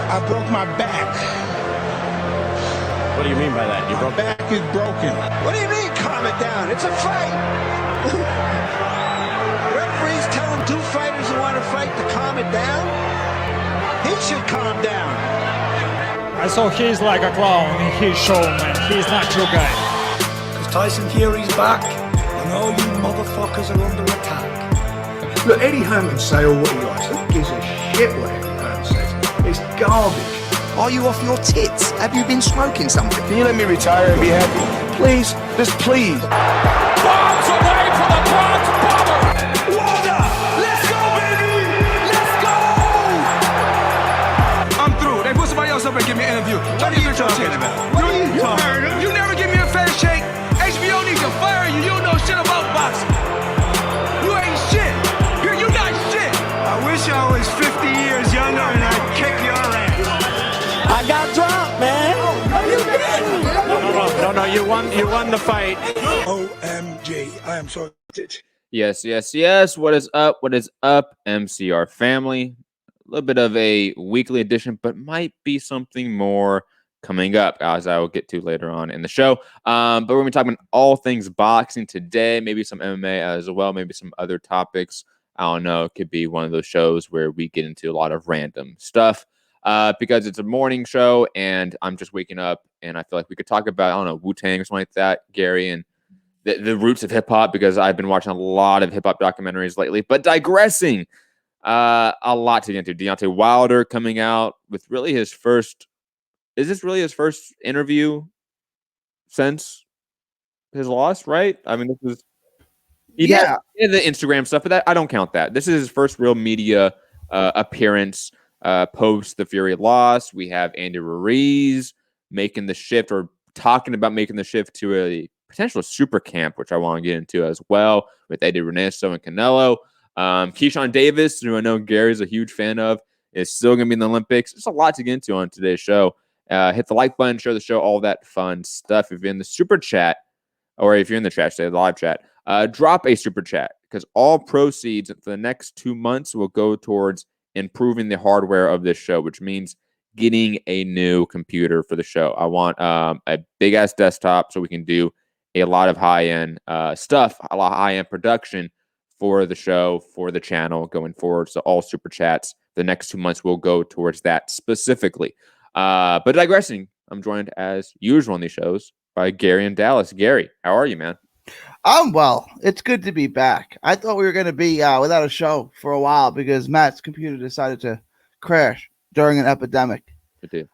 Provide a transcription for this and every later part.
I broke my back. What do you mean by that? My back is broken. What do you mean, calm it down? It's a fight. Referees telling two fighters who want to fight to calm it down? He should calm down. I saw he's like a clown in his show, man. He's not your guy. Because Tyson Fury's back, and all you motherfuckers are under attack. Look, Eddie Hearn can say all what he likes. Who gives a shit what Eddie Hearn says? It's garbage. Are you off your tits? Have you been smoking something? Can you let me retire and be happy? Please, just please. Bombs away from the Bronx Bomber! Water! Let's go, baby! Let's go! I'm through. They put somebody else up and give me an interview. What are you talking about? What are you talking about? You never give me a fair shake. HBO needs to fire you. You don't know shit about boxing. You ain't shit. You're not shit. I wish I was 50 years younger and I'd kick your ass. I got dropped, man. Are you kidding? No, you won the fight. OMG. I am so excited. Yes. What is up? MCR family? A little bit of a weekly edition, but might be something more coming up, as I will get to later on in the show. But we're going to be talking all things boxing today, maybe some MMA as well, maybe some other topics. I don't know. It could be one of those shows where we get into a lot of random stuff. Because it's a morning show and I'm just waking up and I feel like we could talk about, I don't know, Wu-Tang or something like that, Gary, and the roots of hip-hop, because I've been watching a lot of hip-hop documentaries lately. But digressing, a lot to get into. Deontay Wilder coming out with really his first, is this really his first interview since his loss, right? I mean, this is, he had the Instagram stuff, but that I don't count that. This is his first real media appearance post the Fury loss. We have Andy Ruiz making the shift, or talking about making the shift to a potential super camp, which I want to get into as well, with Eddie Reneso and Canelo. Keyshawn Davis, who I know Gary's a huge fan of, is still going to be in the Olympics. There's a lot to get into on today's show. Hit the like button, share the show, all that fun stuff. If you're in the super chat, or if you're in the chat, say the live chat, drop a super chat, because all proceeds for the next 2 months will go towards improving the hardware of this show, which means getting a new computer for the show. I want a big ass desktop so we can do a lot of high-end stuff, a lot of high-end production for the show, for the channel going forward. So all super chats the next 2 months will go towards that specifically. But digressing, I'm joined as usual on these shows by Gary in Dallas. Gary, how are you, man? I'm well. It's good to be back. I thought we were going to be without a show for a while because Matt's computer decided to crash during an epidemic. It did.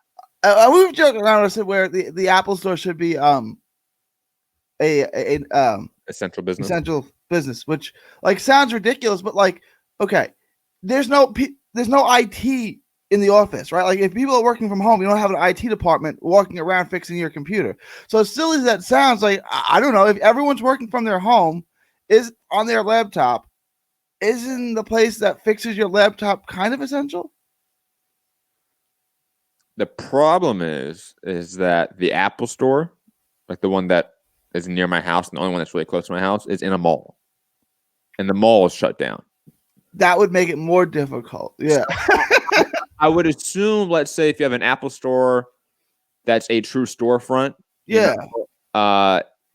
We were joking around. I said where the Apple Store should be Essential business. Essential business, which like sounds ridiculous, but like, okay, there's no IT in the office, right? Like if people are working from home, you don't have an IT department walking around fixing your computer. So as silly as that sounds, like I don't know, if everyone's working from their home, is on their laptop, isn't the place that fixes your laptop kind of essential? The problem is that the Apple Store, like the one that is near my house and the only one that's really close to my house, is in a mall, and the mall is shut down. That would make it more difficult. Yeah. I would assume, let's say, if you have an Apple Store that's a true storefront, yeah,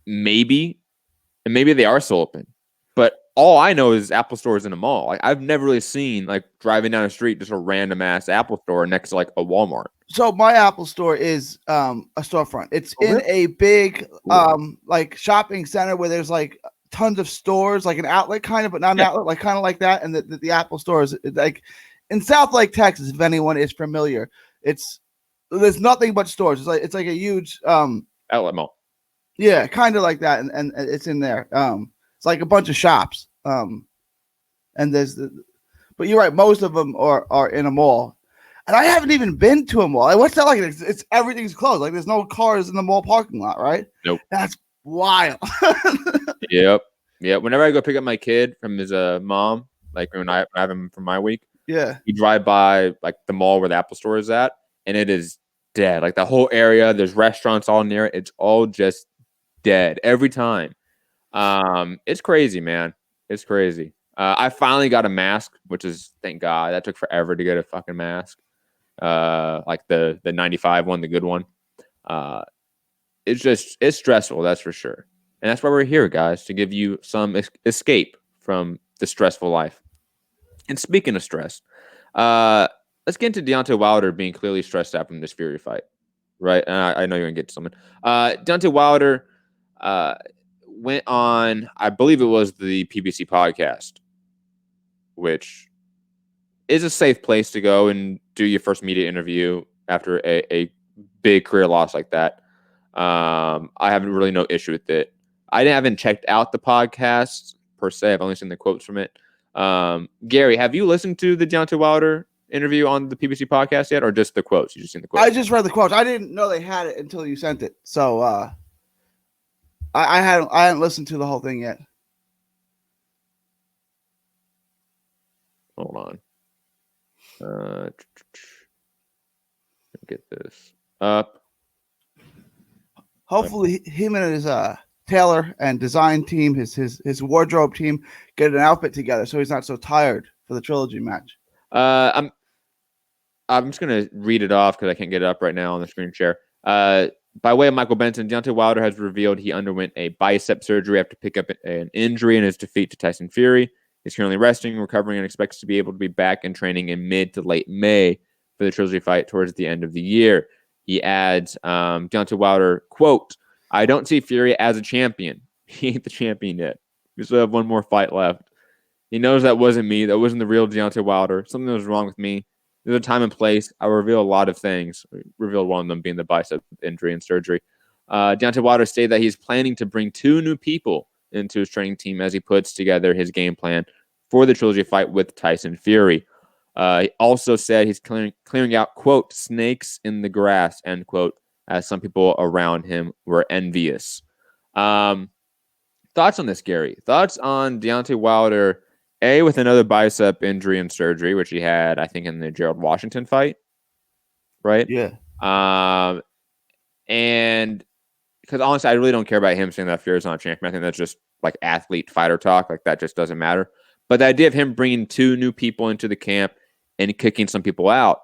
maybe they are still open. But all I know is Apple Store is in a mall. Like I've never really seen, like, driving down the street, just a random ass Apple Store next to like a Walmart. So my Apple Store is a storefront. It's in a big like shopping center where there's like tons of stores, like an outlet kind of, but not an outlet, like kind of like that. And the Apple Store is like in South Lake, Texas, if anyone is familiar, there's nothing but stores. It's like a huge outlet mall. Yeah, kind of like that, and it's in there. It's like a bunch of shops. And but you're right, most of them are in a mall. And I haven't even been to a mall. Like, what's that like? It's everything's closed. Like there's no cars in the mall parking lot, right? Nope. That's wild. Yep. Yeah. Whenever I go pick up my kid from his mom, like when I have him for my week, yeah, you drive by like the mall where the Apple Store is at, and it is dead. Like the whole area, there's restaurants all near it. It's all just dead every time. It's crazy, man. It's crazy. I finally got a mask, which is, thank God. That took forever to get a fucking mask. like the 95 one, the good one. It's stressful, that's for sure. And that's why we're here, guys, to give you some escape from the stressful life. And speaking of stress, let's get into Deontay Wilder being clearly stressed out from this Fury fight, right? And I know you're going to get to something. Deontay Wilder went on, I believe it was the PBC podcast, which is a safe place to go and do your first media interview after a big career loss like that. I have really no issue with it. I haven't checked out the podcast per se. I've only seen the quotes from it. Gary, have you listened to the Deontay Wilder interview on the PBC podcast yet, or just the quotes? You just seen the quotes? I just read the quotes. I didn't know they had it until you sent it. So I hadn't listened to the whole thing yet. Hold on. Get this up. Hopefully, him and his tailor and design team, his wardrobe team, get an outfit together so he's not so tired for the trilogy match. I'm just gonna read it off because I can't get it up right now on the screen share. By way of Michael Benson, Deontay Wilder has revealed he underwent a bicep surgery after pick up an injury in his defeat to Tyson Fury. He's currently resting, recovering, and expects to be able to be back in training in mid to late May for the trilogy fight towards the end of the year. He adds, Deontay Wilder, quote, "I don't see Fury as a champion. He ain't the champion yet. We still have one more fight left. He knows that wasn't me. That wasn't the real Deontay Wilder. Something was wrong with me. There's a time and place. I will reveal a lot of things." Revealed one of them being the bicep injury and surgery. Deontay Wilder stated that he's planning to bring 2 new people into his training team as he puts together his game plan for the trilogy fight with Tyson Fury. He also said he's clearing out, quote, "snakes in the grass," end quote, as some people around him were envious. Thoughts on this, Gary? Thoughts on Deontay Wilder, with another bicep injury and surgery, which he had, I think, in the Gerald Washington fight, right? Yeah. And because honestly, I really don't care about him saying that Fury's not a champion. I think that's just like athlete fighter talk. Like that just doesn't matter. But the idea of him bringing 2 new people into the camp and kicking some people out,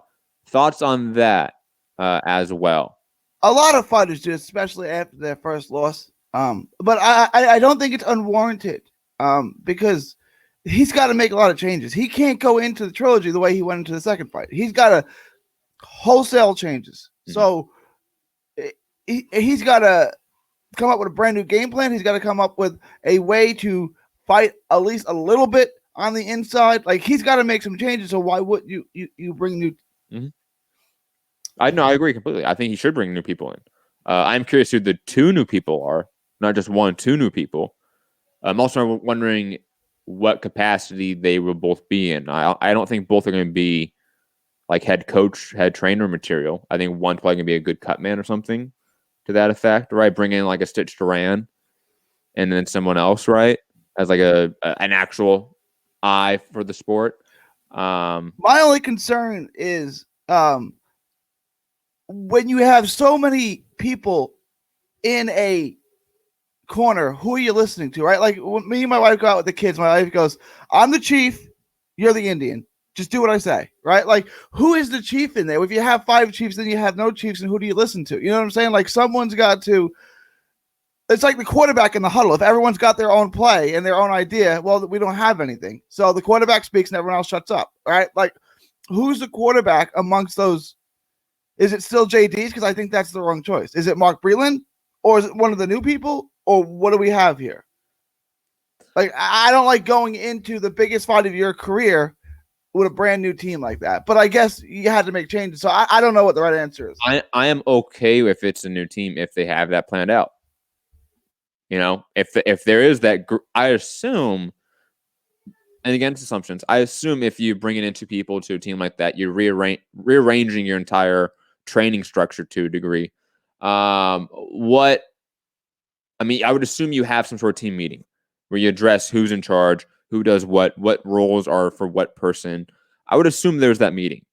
thoughts on that as well? A lot of fighters do, especially after their first loss. But I don't think it's unwarranted because he's got to make a lot of changes. He can't go into the trilogy the way he went into the second fight. He's got to wholesale changes. Mm-hmm. So he's got to come up with a brand new game plan. He's got to come up with a way to fight at least a little bit on the inside. Like he's got to make some changes. So why would you bring new? Mm-hmm. I agree completely. I think he should bring new people in. I'm curious who the 2 new people are, not just 1, 2 new people. I'm also wondering what capacity they will both be in. I don't think both are going to be like head coach, head trainer material. I think one's probably going to be a good cut man or something to that effect, right? Bring in like a Stitch Duran and then someone else, right? As like an actual eye for the sport. My only concern is when you have so many people in a corner, who are you listening to, right? Like when me and my wife go out with the kids, my wife goes, "I'm the chief, you're the Indian. Just do what I say," right? Like who is the chief in there? If you have 5 chiefs, then you have no chiefs, and who do you listen to? You know what I'm saying? Like someone's got to. It's like the quarterback in the huddle. If everyone's got their own play and their own idea, well, we don't have anything. So the quarterback speaks and everyone else shuts up, right? Like who's the quarterback amongst those? Is it still JD's? Because I think that's the wrong choice. Is it Mark Breland? Or is it one of the new people? Or what do we have here? Like, I don't like going into the biggest fight of your career with a brand new team like that. But I guess you had to make changes. So I don't know what the right answer is. I am okay if it's a new team if they have that planned out. You know, if there is that, I assume, and against assumptions, I assume if you bring in 2 people to a team like that, you're rearranging your entire training structure to a degree. I would assume you have some sort of team meeting where you address who's in charge, who does what roles are for what person. I would assume there's that meeting.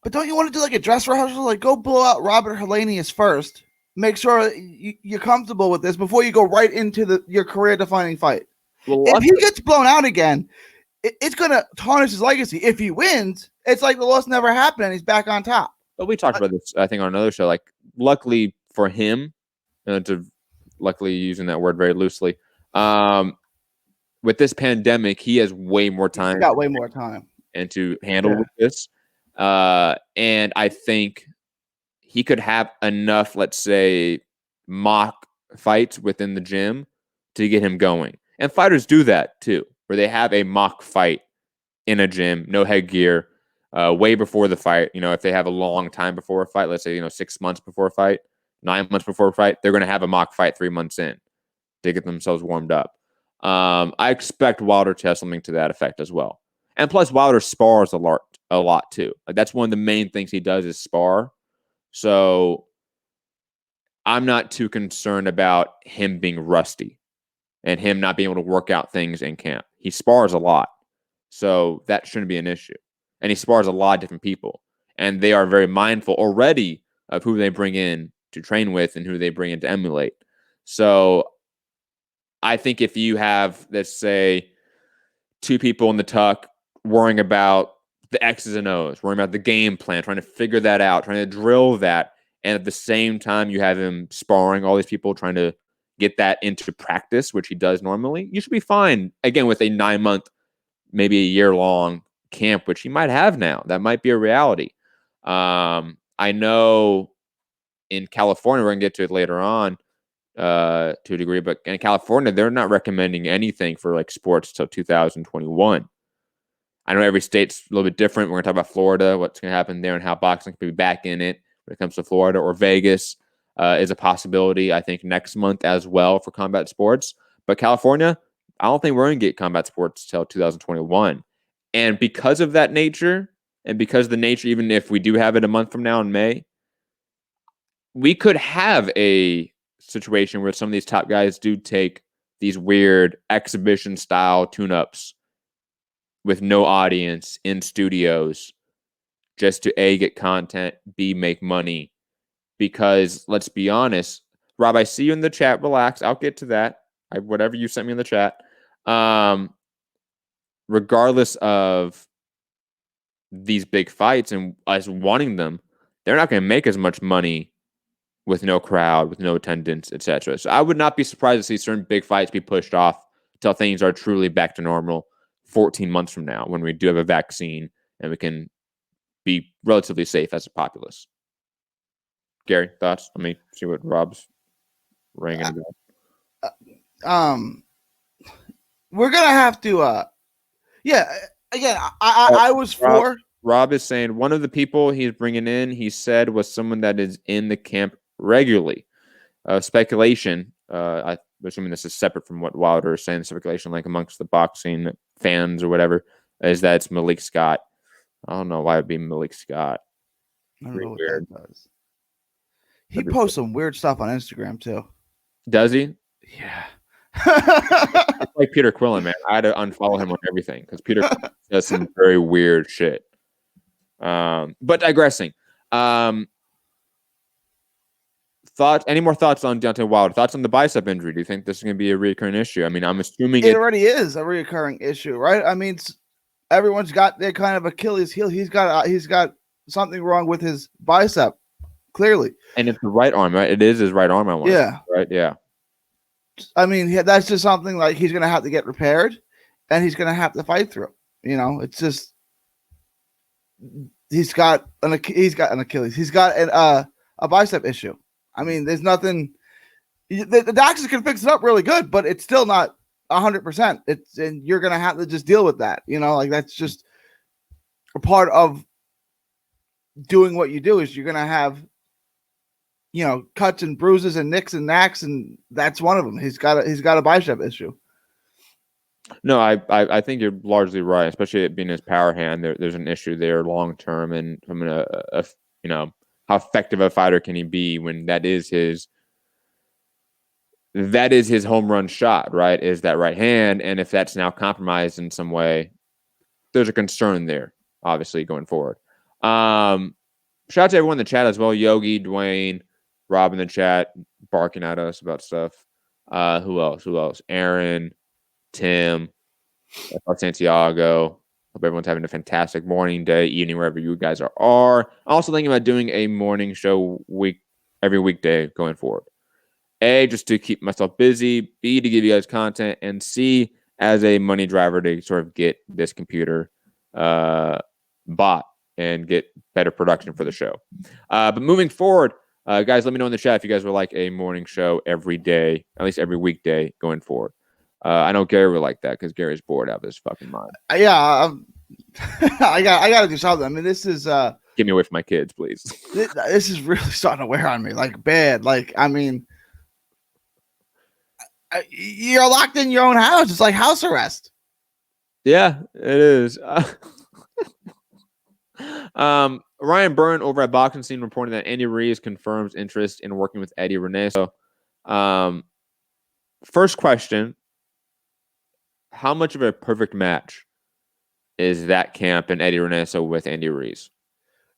But don't you want to do like a dress rehearsal? Like go blow out Robert Helenius first. Make sure you're comfortable with this before you go right into your career-defining fight. Well, if he gets blown out again, it's going to tarnish his legacy. If he wins it's like the loss never happened and he's back on top. But we talked about this, I think, on another show. Like, luckily for him, luckily using that word very loosely, with this pandemic, he has way more time. He's got way more time. And to handle with this. And I think he could have enough, let's say, mock fights within the gym to get him going. And fighters do that too, where they have a mock fight in a gym, no headgear, way before the fight. You know, if they have a long time before a fight, let's say, 6 months before a fight, 9 months before a fight, they're going to have a mock fight 3 months in to get themselves warmed up. I expect Wilder to have something to that effect as well. And plus, Wilder spars a lot too. Like, that's one of the main things he does is spar. So I'm not too concerned about him being rusty and him not being able to work out things in camp. He spars a lot. So that shouldn't be an issue. And he spars a lot of different people. And they are very mindful already of who they bring in to train with and who they bring in to emulate. So I think if you have, let's say, 2 people in the tuck worrying about the X's and O's, worrying about the game plan, trying to figure that out, trying to drill that, and at the same time you have him sparring all these people, trying to get that into practice, which he does normally, you should be fine. Again, with a 9-month, maybe a year-long camp, which he might have now. That might be a reality. I know in California, we're going to get to it later on to a degree, but in California, they're not recommending anything for like sports till 2021. I know every state's a little bit different. We're going to talk about Florida, what's going to happen there, and how boxing can be back in it when it comes to Florida. Or Vegas is a possibility, I think, next month as well for combat sports. But California, I don't think we're going to get combat sports till 2021. And because of that nature, and because the nature, even if we do have it a month from now in May, we could have a situation where some of these top guys do take these weird exhibition-style tune-ups with no audience in studios just to A, get content, B, make money. Because let's be honest, Rob, I see you in the chat. Relax. I'll get to that. Whatever you sent me in the chat. Regardless of these big fights and us wanting them, they're not going to make as much money with no crowd, with no attendance, etc. So I would not be surprised to see certain big fights be pushed off until things are truly back to normal 14 months from now, when we do have a vaccine and we can be relatively safe as a populace. Gary, thoughts? Let me see what Rob's ringing about. We're gonna have to. Again, I was for. Rob is saying one of the people he's bringing in, he said, was someone that is in the camp regularly. Speculation. I'm assuming this is separate from what Wilder is saying. Speculation, like amongst the boxing fans or whatever, is that it's Malik Scott. I don't know why it'd be Malik Scott. I don't know what that does. He posts some weird stuff on Instagram too. Does he? Yeah. It's like Peter Quillen, man. I had to unfollow him on everything because Peter Quillen does some very weird shit. But digressing. Any more thoughts on Deontay Wilder? Thoughts on the bicep injury? Do you think this is going to be a recurring issue? I mean, I'm assuming it already is a recurring issue, right? I mean, everyone's got their kind of Achilles heel. He's got something wrong with his bicep, clearly. And it's the right arm, right? It is his right arm, I want. Yeah. Right? Yeah. I mean, that's just something like he's going to have to get repaired, and he's going to have to fight through. It's just he's got an Achilles. He's got a bicep issue. I mean, there's nothing. The doctors can fix it up really good, but it's still not 100%. And you're going to have to just deal with that. Like that's just a part of doing what you do. Is you're going to have cuts and bruises and nicks and knacks, and that's one of them. He's got a bicep issue. No, I think you're largely right, especially it being his power hand. There's an issue there long term, and I mean, how effective a fighter can he be when that is his home run shot, right? Is that right hand, and if that's now compromised in some way, there's a concern there, obviously going forward. Shout out to everyone in the chat as well. Yogi, Dwayne, Rob in the chat barking at us about stuff. Who else? Aaron, Tim, Santiago, Hope everyone's having a fantastic morning, day, evening, wherever you guys are. I'm also thinking about doing a morning show every weekday going forward. A, just to keep myself busy. B, to give you guys content. And C, as a money driver to sort of get this computer bought and get better production for the show. But moving forward, guys, let me know in the chat if you guys would like a morning show every day, at least every weekday going forward. I know Gary would like that because Gary's bored out of his fucking mind. Yeah, I got to do something. I mean, this is Get me away from my kids, please. this is really starting to wear on me, like bad. Like, I mean, you're locked in your own house. It's like house arrest. Yeah, it is. Ryan Byrne over at Boxing Scene reporting that Andy Ruiz confirms interest in working with Eddie Reneso. First question: how much of a perfect match is that camp and Eddie Reneso with Andy Ruiz?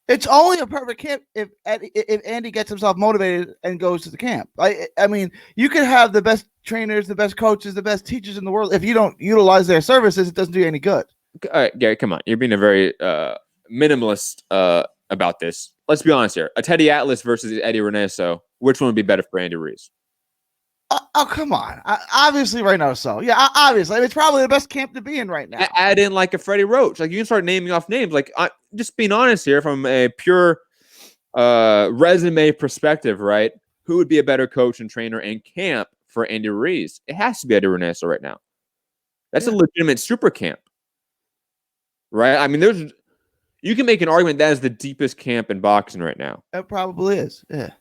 It's only a perfect camp if Andy gets himself motivated and goes to the camp. I mean, you could have the best trainers, the best coaches, the best teachers in the world. If you don't utilize their services, it doesn't do you any good. All right, Gary, come on. You're being a very minimalist about this. Let's be honest here. A Teddy Atlas versus Eddie Reneso, which one would be better for Andy Ruiz? Oh, come on. Obviously, right now, so. Yeah, obviously. It's probably the best camp to be in right now. Add in like a Freddie Roach. Like, you can start naming off names. Like, just being honest here from a pure resume perspective, right? Who would be a better coach and trainer and camp for Andy Ruiz? It has to be Eddie Reneso right now. That's a legitimate super camp, right? I mean, you can make an argument that is the deepest camp in boxing right now. It probably is, yeah.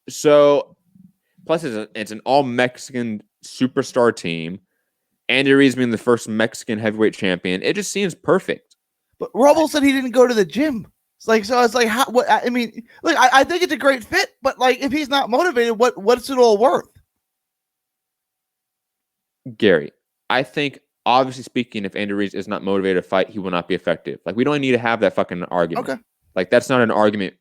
So, plus it's an all-Mexican superstar team. Andy Ruiz being the first Mexican heavyweight champion. It just seems perfect. But Robles said he didn't go to the gym. It's like, so it's like, how, what, I mean, look, I think it's a great fit, but like, if he's not motivated, what's it all worth? Gary, I think, obviously speaking, if Andy Ruiz is not motivated to fight, he will not be effective. Like, we don't need to have that fucking argument. Okay. Like, that's not an argument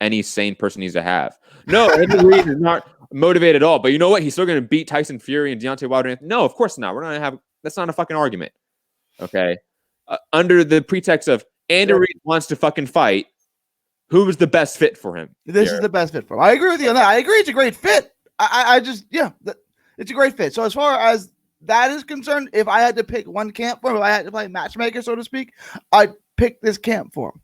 any sane person needs to have. No, Andy Ruiz is not motivated at all. But you know what? He's still going to beat Tyson Fury and Deontay Wilder. No, of course not. We're not going to have. That's not a fucking argument. Okay. Under the pretext of Andy Ruiz wants to fucking fight, who is the best fit for him? This is the best fit for him. I agree with you on that. I agree it's a great fit. I just, it's a great fit. So as far as that is concerned, if I had to pick one camp for him, if I had to play matchmaker, so to speak, I'd pick this camp for him.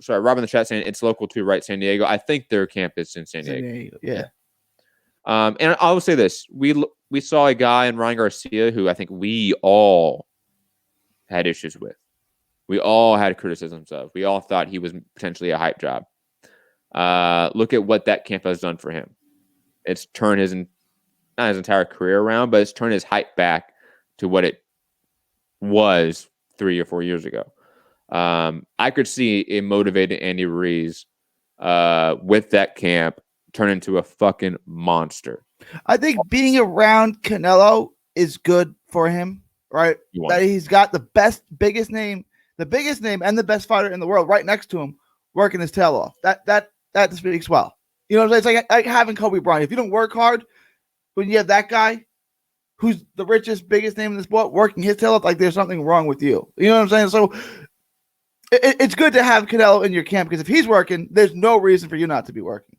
Rob in the chat saying it's local too, right? San Diego. I think their camp is in San Diego. Yeah. And I will say this: we saw a guy in Ryan Garcia who I think we all had issues with. We all had criticisms of. We all thought he was potentially a hype job. Look at what that camp has done for him. It's turned not his entire career around, but it's turned his hype back to what it was 3 or 4 years ago. I could see a motivated Andy Ruiz with that camp turn into a fucking monster. I think being around Canelo is good for him, right? That he's got the biggest name and the best fighter in the world right next to him, working his tail off. That speaks well. You know, it's like having Kobe Bryant. If you don't work hard, when you have that guy who's the richest, biggest name in the sport working his tail off, like there's something wrong with you. You know what I'm saying? So it's good to have Canelo in your camp because if he's working, there's no reason for you not to be working.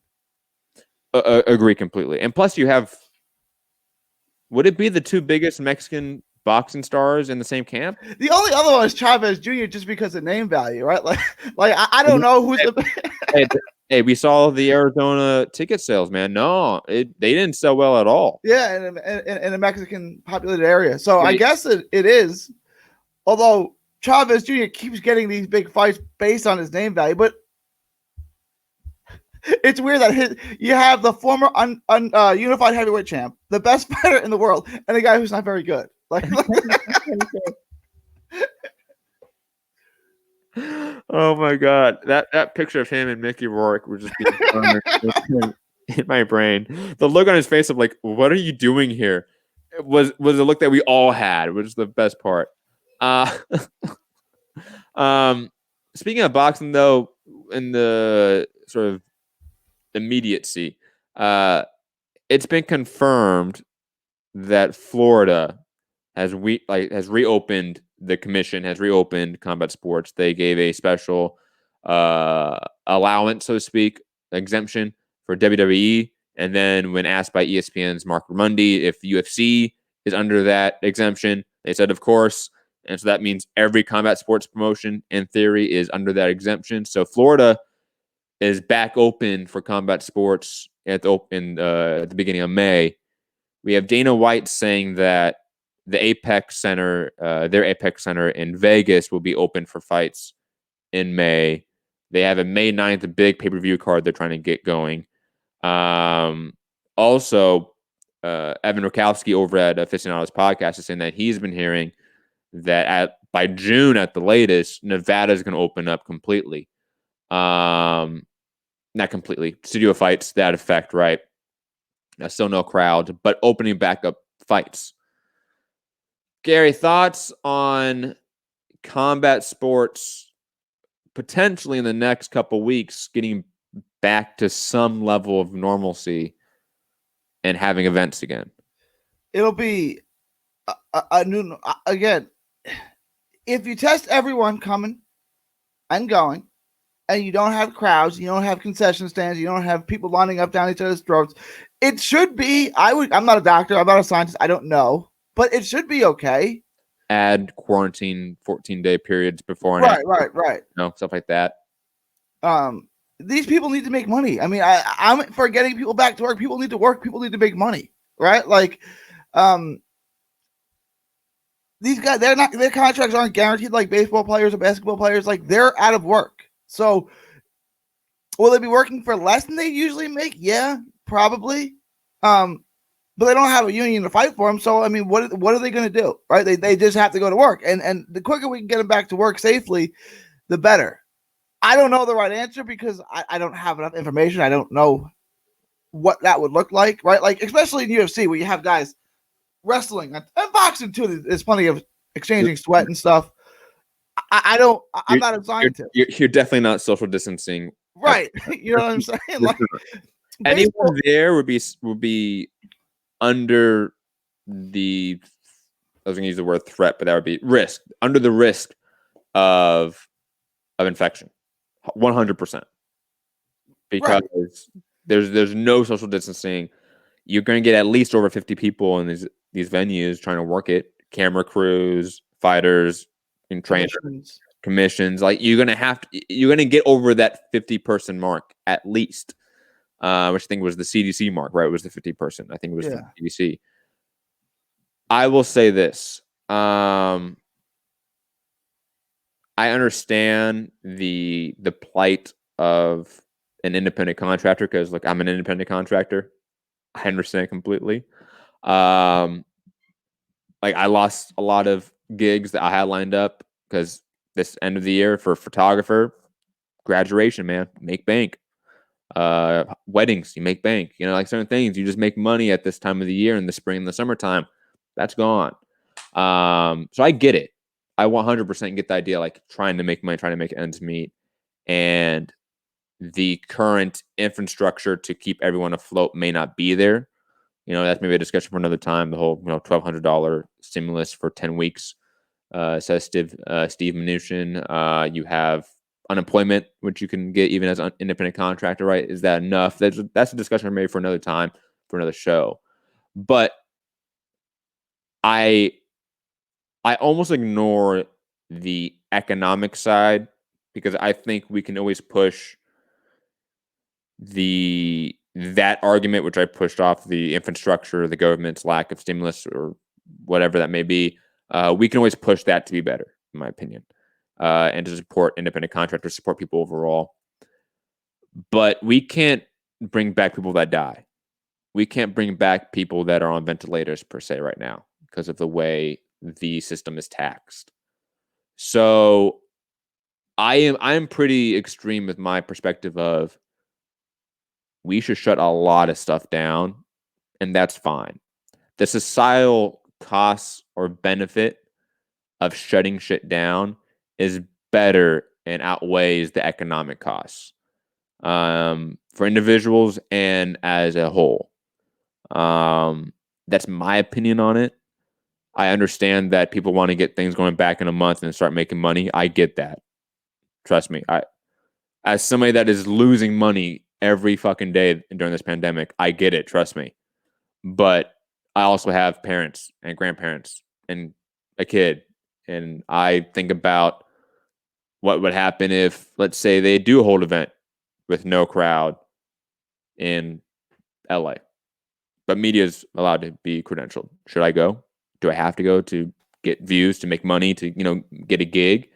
Agree completely. And plus, you have, would it be the two biggest Mexican boxing stars in the same camp? The only other one is Chavez Jr. just because of name value, right? Like I don't know who's the. Hey, we saw the Arizona ticket sales, man. No, they didn't sell well at all. Yeah, in a Mexican populated area. So I guess it is. Although Chavez Jr. keeps getting these big fights based on his name value, but it's weird that you have the former unified heavyweight champ, the best fighter in the world, and a guy who's not very good. Like, oh my god, that picture of him and Mickey Rourke would just be in my brain. The look on his face of like, what are you doing here? It was the look that we all had, which is the best part. Speaking of boxing, though, in the sort of immediacy, it's been confirmed that Florida has reopened. The commission has reopened combat sports. They gave a special allowance, so to speak, exemption for WWE. And then when asked by ESPN's Mark Ramundi if UFC is under that exemption, they said, of course. And so that means every combat sports promotion, in theory, is under that exemption. So Florida is back open for combat sports at the beginning of May. We have Dana White saying that the Apex Center, their Apex Center in Vegas, will be open for fights in May. They have a May 9th, a big pay-per-view card they're trying to get going. Also, Evan Rakowski over at Aficionados Podcast is saying that he's been hearing that by June at the latest, Nevada is going to open up completely. Not completely. Studio fights, that effect, right? Still no crowd, but opening back up fights. Gary, thoughts on combat sports potentially in the next couple weeks getting back to some level of normalcy and having events again? It'll be a new again. If you test everyone coming and going, and you don't have crowds, you don't have concession stands, you don't have people lining up down each other's throats, it should be. I'm not a doctor, I'm not a scientist, I don't know, but it should be okay. Add quarantine 14-day periods before and after, right. Stuff like that. These people need to make money. I mean, I'm for getting people back to work. People need to work. People need to make money, right? Like, these guys, their contracts aren't guaranteed like baseball players or basketball players. Like, they're out of work. So, will they be working for less than they usually make? Yeah, probably. But they don't have a union to fight for them. So, I mean, what are they going to do, right? They just have to go to work. And the quicker we can get them back to work safely, the better. I don't know the right answer because I don't have enough information. I don't know what that would look like, right? Like, especially in UFC where you have guys wrestling and boxing too. There's plenty of exchanging sweat and stuff. I'm not a scientist. You're definitely not social distancing. Right. You know what I'm saying? Like, anyone there would be under the, I was going to use the word threat, but that would be risk, under the risk of infection. 100%, because there's no social distancing. You're going to get at least over 50 people in these venues trying to work it. Camera crews, fighters, and trainers, commissions. Like, you're going to get over that 50-person mark at least, which I think was the CDC mark, right? It was the 50-person. I think it was the CDC. I will say this. I understand the plight of an independent contractor because, look, I'm an independent contractor. I understand completely. Like, I lost a lot of gigs that I had lined up because this end of the year for photographer, graduation, man, make bank. Weddings, you make bank. You know, like certain things, you just make money at this time of the year in the spring and the summertime. That's gone. So I get it. I 100% get the idea, like trying to make money, trying to make ends meet. And the current infrastructure to keep everyone afloat may not be there. You know, that's maybe a discussion for another time. The whole, $1,200 stimulus for 10 weeks, says Steve Mnuchin. You have unemployment, which you can get even as an independent contractor, right? Is that enough? That's a discussion maybe for another time, for another show. But I almost ignore the economic side because I think we can always push that argument, which I pushed off the infrastructure, the government's lack of stimulus, or whatever that may be. We can always push that to be better, in my opinion, and to support independent contractors, support people overall. But we can't bring back people that die. We can't bring back people that are on ventilators per se right now because of the way the system is taxed. So I'm pretty extreme with my perspective of we should shut a lot of stuff down, and that's fine. The societal costs or benefit of shutting shit down is better and outweighs the economic costs for individuals and as a whole. That's my opinion on it. I understand that people want to get things going back in a month and start making money. I get that. Trust me. As somebody that is losing money every fucking day during this pandemic, I get it. Trust me. But I also have parents and grandparents and a kid. And I think about what would happen if, let's say, they do hold an event with no crowd in LA. But media is allowed to be credentialed. Should I go? Do I have to go to get views, to make money, to, get a gig?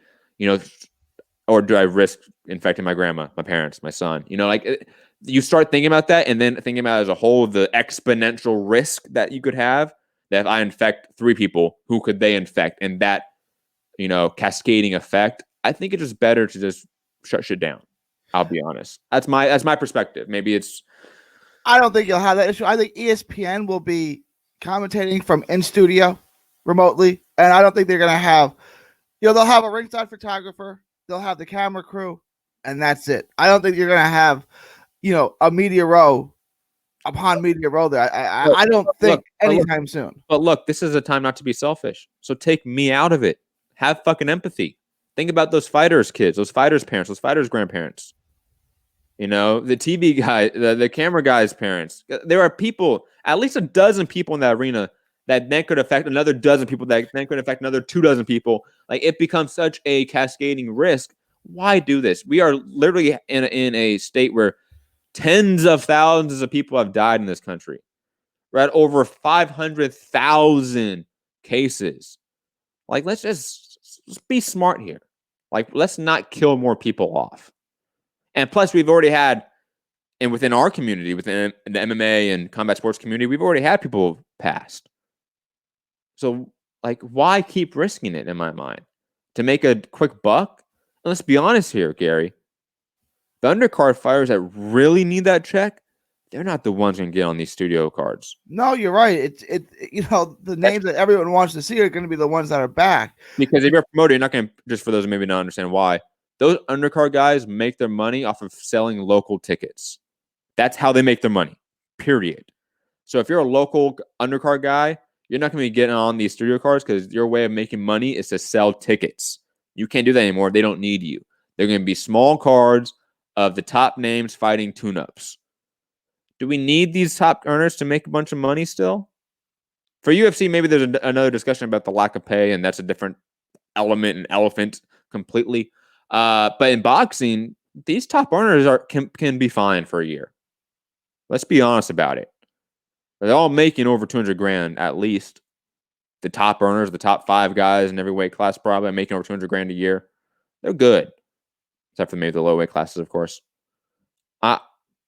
Or do I risk infecting my grandma, my parents, my son? You start thinking about that, and then thinking about it as a whole, the exponential risk that you could have, that if I infect 3 people, who could they infect? And that, cascading effect, I think it's just better to just shut shit down. I'll be honest. That's my perspective. Maybe it's... I don't think you'll have that issue. I think ESPN will be commentating from in studio remotely, and I don't think they're going to have, they'll have a ringside photographer, they'll have the camera crew, and that's it. I don't think you're going to have, a media row upon media row there. I don't think anytime soon. But look, this is a time not to be selfish. So take me out of it. Have fucking empathy. Think about those fighters' kids, those fighters' parents, those fighters' grandparents. The TV guy, the camera guy's parents. There are people, at least a dozen people in that arena that then could affect another dozen people, that then could affect another 24 people. Like, it becomes such a cascading risk. Why do this? We are literally in a state where tens of thousands of people have died in this country. We're at over 500,000 cases. Like, let's just be smart here. Like, let's not kill more people off. And plus, we've already had, and within our community, within the MMA and combat sports community, we've already had people passed. So, why keep risking it, in my mind? To make a quick buck? And let's be honest here, Gary. The undercard fighters that really need that check, they're not the ones going to get on these studio cards. No, you're right. The names that everyone wants to see are going to be the ones that are back. Because if you're a promoter, you're not going to, just for those who maybe not understand why, those undercard guys make their money off of selling local tickets. That's how they make their money, period. So if you're a local undercard guy, you're not going to be getting on these studio cards because your way of making money is to sell tickets. You can't do that anymore. They don't need you. They're going to be small cards of the top names fighting tune-ups. Do we need these top earners to make a bunch of money still? For UFC, maybe there's another discussion about the lack of pay, and that's a different element and elephant completely. But in boxing, these top earners can be fine for a year. Let's be honest about it. They're all making over 200 grand at least. The top earners, the top 5 guys in every weight class, probably making over 200 grand a year. They're good, except for maybe the low weight classes, of course.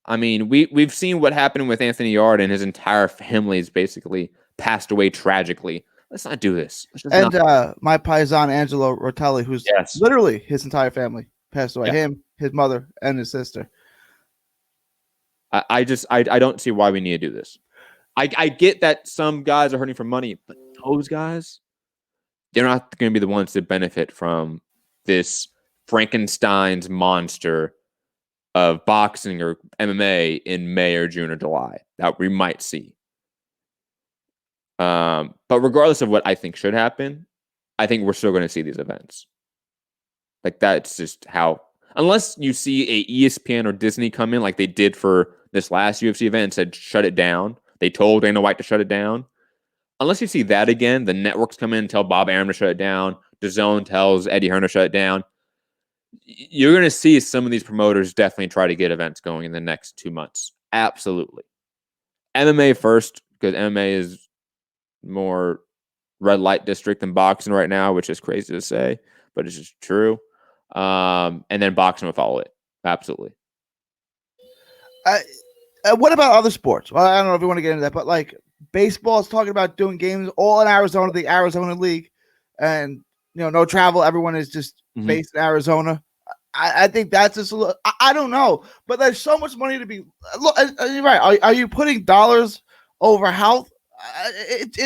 I mean, we've seen what happened with Anthony Yard, and his entire family has basically passed away tragically. Let's not do this. My paisan Angelo Rotelli, who's literally his entire family passed away. Yeah. Him, his mother, and his sister. I don't see why we need to do this. I get that some guys are hurting for money, but those guys, they're not going to be the ones that benefit from this Frankenstein's monster of boxing or MMA in May or June or July that we might see. But regardless of what I think should happen, I think we're still going to see these events. Like, that's just how, unless you see a ESPN or Disney come in like they did for this last UFC event and said, shut it down. They told Dana White to shut it down. Unless you see that again, the networks come in and tell Bob Arum to shut it down. DAZN tells Eddie Hearn to shut it down. You're going to see some of these promoters definitely try to get events going in the next 2 months. Absolutely. MMA first, because MMA is more red light district than boxing right now, which is crazy to say, but it's just true. And then boxing will follow it. Absolutely. What about other sports? Well, I don't know if you want to get into that, but like baseball is talking about doing games all in Arizona, the Arizona League, and no travel. Everyone is just based in Arizona. I think that's just a little, I don't know, but there's so much money to be. Look, you're right. Are you putting dollars over health?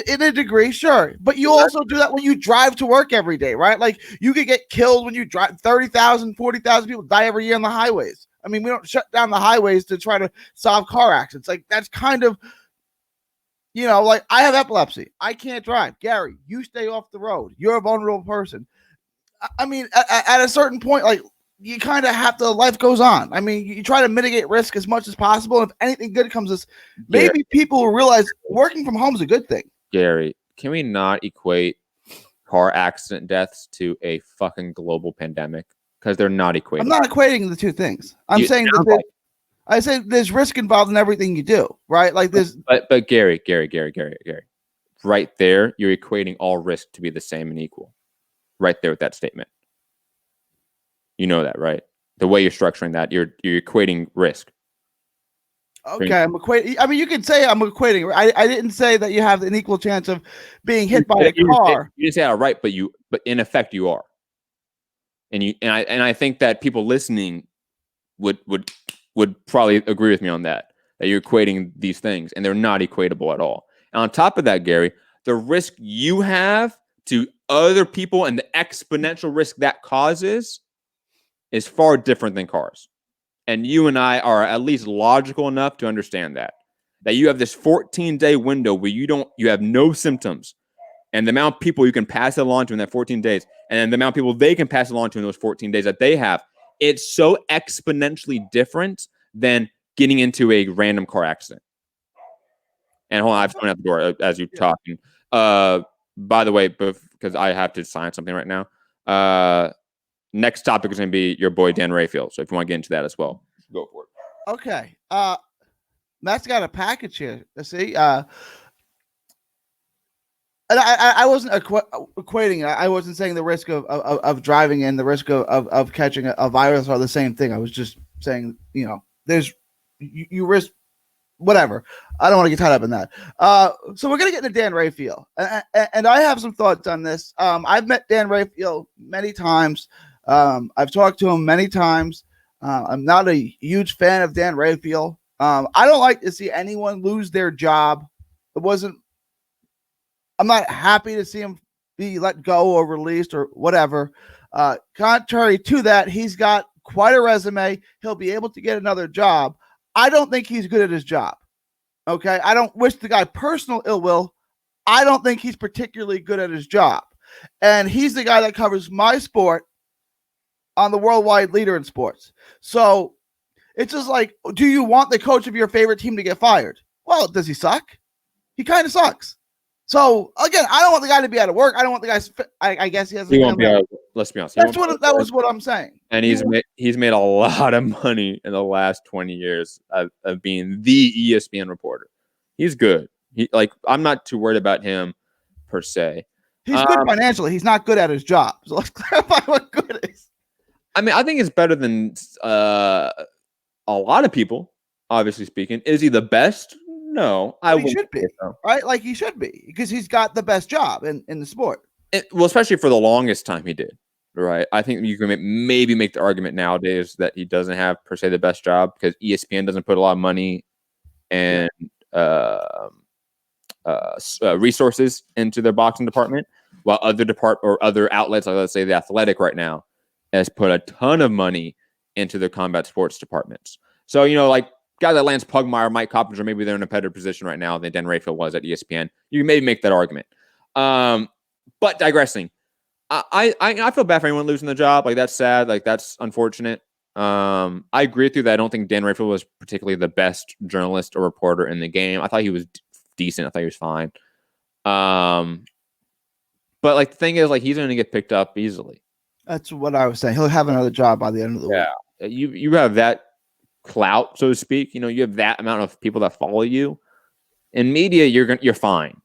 In a degree, sure, but you also do that when you drive to work every day, right? Like, you could get killed when you drive. 30,000, 40,000 people die every year on the highways. I mean, we don't shut down the highways to try to solve car accidents. Like, that's kind of You know, like I have epilepsy. I can't drive. Gary, you stay off the road. You're a vulnerable person. I mean, at a certain point, like you kind of have to, life goes on. I mean, you try to mitigate risk as much as possible. If anything good comes, maybe people will realize working from home is a good thing. Gary, can we not equate car accident deaths to a fucking global pandemic? Because they're not equating. I'm not equating the two things. I'm saying that I say there's risk involved in everything you do, right? Like this. But Gary, right there, you're equating all risk to be the same and equal. Right there with that statement. You know that, right? The way you're structuring that, you're equating risk. Okay, I'm equating. I mean, you could say I'm equating. I didn't say that you have an equal chance of being hit by a car. You didn't say that right, but in effect you are. And I think that people listening would probably agree with me on that you're equating these things, and they're not equatable at all. And on top of that, Gary, the risk you have to other people and the exponential risk that causes is far different than cars. And you and I are at least logical enough to understand that you have this 14-day window where you have no symptoms, and the amount of people you can pass it along to in that 14 days, and the amount of people they can pass it along to in those 14 days that they have, it's so exponentially different than getting into a random car accident. And hold on, I've thrown out the door as you're talking. By the way, because I have to sign something right now. Next topic is going to be your boy Dan Rayfield. So if you want to get into that as well, go for it. Okay. Matt's got a package here. Let's see. And I wasn't equating it. I wasn't saying the risk of driving and the risk of catching a virus are the same thing. I was just saying, you know, you risk whatever. I don't want to get tied up in that. So we're going to get into Dan Rayfield. And I have some thoughts on this. I've met Dan Rayfield many times. I've talked to him many times. I'm not a huge fan of Dan Rayfield. I don't like to see anyone lose their job. I'm not happy to see him be let go or released or whatever. Contrary to that, he's got quite a resume. He'll be able to get another job. I don't think he's good at his job. Okay. I don't wish the guy personal ill will. I don't think he's particularly good at his job. And he's the guy that covers my sport on the worldwide leader in sports. So it's just like, do you want the coach of your favorite team to get fired? Well, does he suck? He kind of sucks. So again, I don't want the guy to be out of work. I don't want the guy. I guess he has. He won't be out. Let's be honest. That was what I'm saying. And he's made a lot of money in the last 20 years of being the ESPN reporter. He's good. I'm not too worried about him per se. He's good financially. He's not good at his job. So let's clarify what good is. I mean, I think it's better than a lot of people. Obviously speaking, is he the best? No, he should be, right? Like he should be, because he's got the best job in the sport. Well, especially for the longest time he did, right? I think you can maybe make the argument nowadays that he doesn't have per se the best job because ESPN doesn't put a lot of money and resources into their boxing department, while other outlets, like let's say The Athletic right now, has put a ton of money into their combat sports departments. So, you know, like guys like Lance Pugmire, Mike Coppinger, maybe they're in a better position right now than Dan Rayfield was at ESPN. You can maybe make that argument. But digressing, I feel bad for anyone losing the job. Like, that's sad. Like, that's unfortunate. I agree with you that I don't think Dan Rayfield was particularly the best journalist or reporter in the game. I thought he was decent. I thought he was fine. But like the thing is, like, he's going to get picked up easily. That's what I was saying. He'll have another job by the end of the week. Yeah, you have that clout, so to speak. You know, you have that amount of people that follow you. In media, you're fine.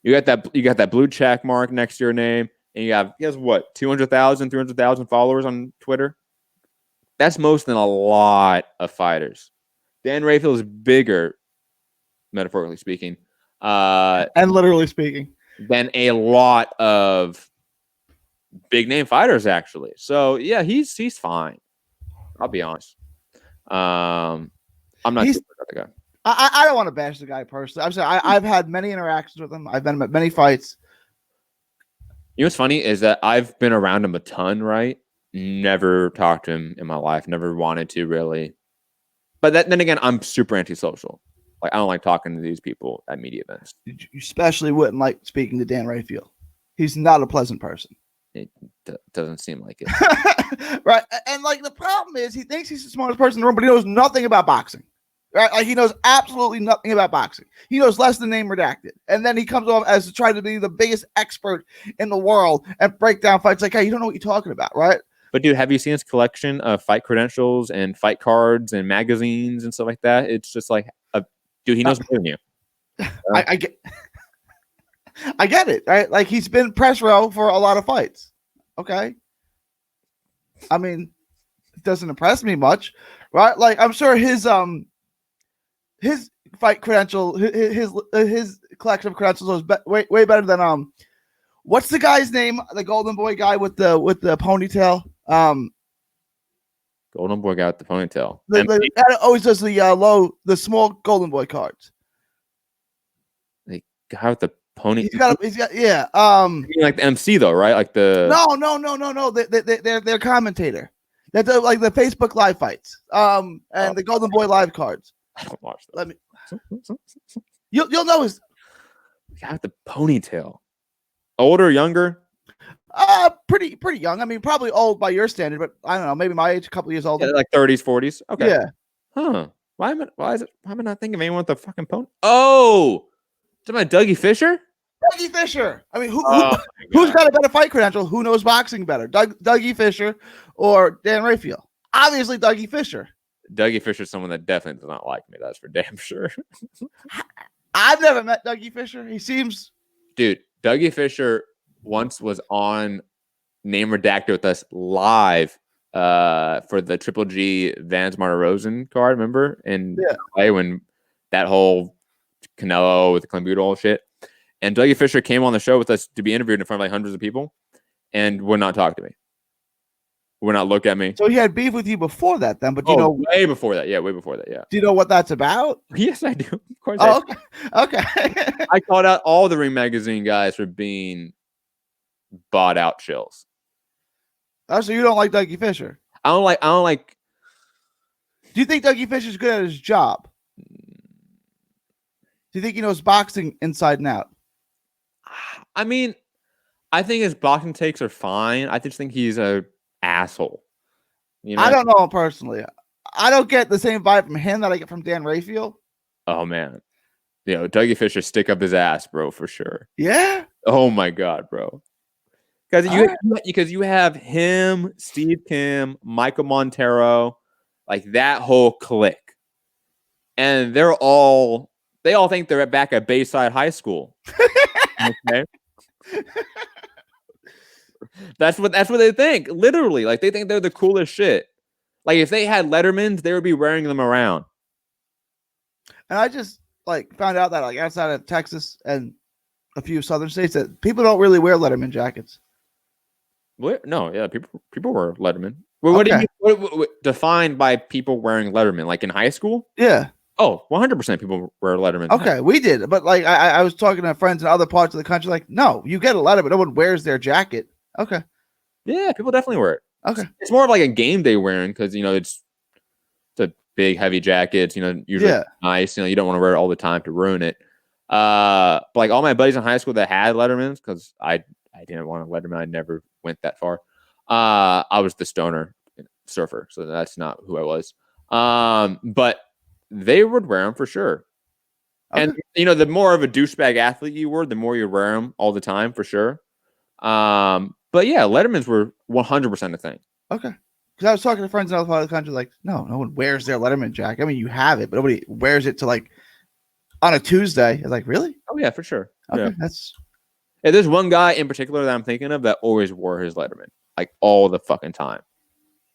You got that blue check mark next to your name, and you have 200,000, 300,000 followers on Twitter. That's most than a lot of fighters. Dan Rayfield is bigger, metaphorically speaking, and literally speaking, than a lot of big name fighters, actually. So yeah, he's fine. I'll be honest. I'm not too worried about the guy. I don't want to bash the guy personally. I'm saying I've had many interactions with him. I've been at many fights. You know what's funny is that I've been around him a ton, right? Never talked to him in my life. Never wanted to, really. But then again, I'm super antisocial. Like I don't like talking to these people at media events. You especially wouldn't like speaking to Dan Rayfield. He's not a pleasant person. It doesn't seem like it. Right. And like the problem is he thinks he's the smartest person in the room, but he knows nothing about boxing. Right? Like he knows absolutely nothing about boxing. He knows less than name redacted. And then he comes off as to try to be the biggest expert in the world and break down fights. Like, hey, you don't know what you're talking about, right? But dude, have you seen his collection of fight credentials and fight cards and magazines and stuff like that? It's just like, dude, he knows more than you. I get it, right? Like he's been press row for a lot of fights. Okay. I mean, it doesn't impress me much, right? Like I'm sure his fight credential, his collection of credentials was way better than what's the guy's name? The Golden Boy guy with the ponytail. Golden Boy guy with the ponytail. The always does the small Golden Boy cards. The guy with the pony. He's got yeah. Like the MC though, right? Like the no. They're commentator. That's like the Facebook live fights. And the Golden Boy live cards. I don't watch those. Let me. You'll know his guy with the ponytail. Older, younger? Pretty young. I mean, probably old by your standard, but I don't know, maybe my age, a couple years older. Yeah, like 30s, 40s. Okay. Yeah. Huh. Why am I not thinking of anyone with the fucking pony? Oh, talking about Dougie Fisher? Dougie Fisher. I mean, who's got a better fight credential? Who knows boxing better? Dougie Fisher or Dan Rayfield? Obviously, Dougie Fisher. Dougie Fisher is someone that definitely does not like me. That's for damn sure. I've never met Dougie Fisher. He seems... Dude, Dougie Fisher once was on Name Redacted with us live for the Triple G Vans Marta Rosen card, remember? And LA when that whole Canelo with the Clembuterol shit. And Dougie Fisher came on the show with us to be interviewed in front of like hundreds of people and would not talk to me. Would not look at me. So he had beef with you before that then, but way before that. Yeah, way before that. Yeah. Do you know what that's about? Yes, I do. Of course. Okay. I called out all the Ring Magazine guys for being bought out chills. Oh, so you don't like Dougie Fisher? I don't like. Do you think Dougie Fisher's good at his job? Do you think he knows boxing inside and out? I mean, I think his boxing takes are fine. I just think he's a asshole. You know? I don't know him personally. I don't get the same vibe from him that I get from Dan Rayfield. Oh man, Dougie Fisher stick up his ass, bro, for sure. Yeah. Oh my god, bro. Because you have him, Steve Kim, Michael Montero, like that whole clique, and they all think they're back at Bayside High School. Okay. That's what they think. Literally, like they think they're the coolest shit. Like if they had Lettermans, they would be wearing them around. And I just found out that outside of Texas and a few southern states that people don't really wear Letterman jackets. What? No, yeah, people wear Letterman. Well, what do you mean? What defined by people wearing Letterman? Like in high school? Yeah. Oh, 100% people wear Letterman. Okay, we did, but I was talking to friends in other parts of the country. Like, no, you get a Letterman. No one wears their jacket. Okay. Yeah, people definitely wear it. Okay. It's more of like a game day wearing because it's a big heavy jacket. Usually nice. You don't want to wear it all the time to ruin it. But like all my buddies in high school that had Lettermans, because I didn't want a Letterman. I never went that far. I was the stoner surfer, so that's not who I was. But they would wear them for sure. Okay. And the more of a douchebag athlete you were, the more you wear them all the time for sure. But yeah, Lettermans were 100% a thing. Okay. Because I was talking to friends in other parts of the country, like, no one wears their Letterman jacket. I mean, you have it, but nobody wears it to on a Tuesday. I was like, really? Oh yeah, for sure. Okay, yeah. There's one guy in particular that I'm thinking of that always wore his Letterman all the fucking time.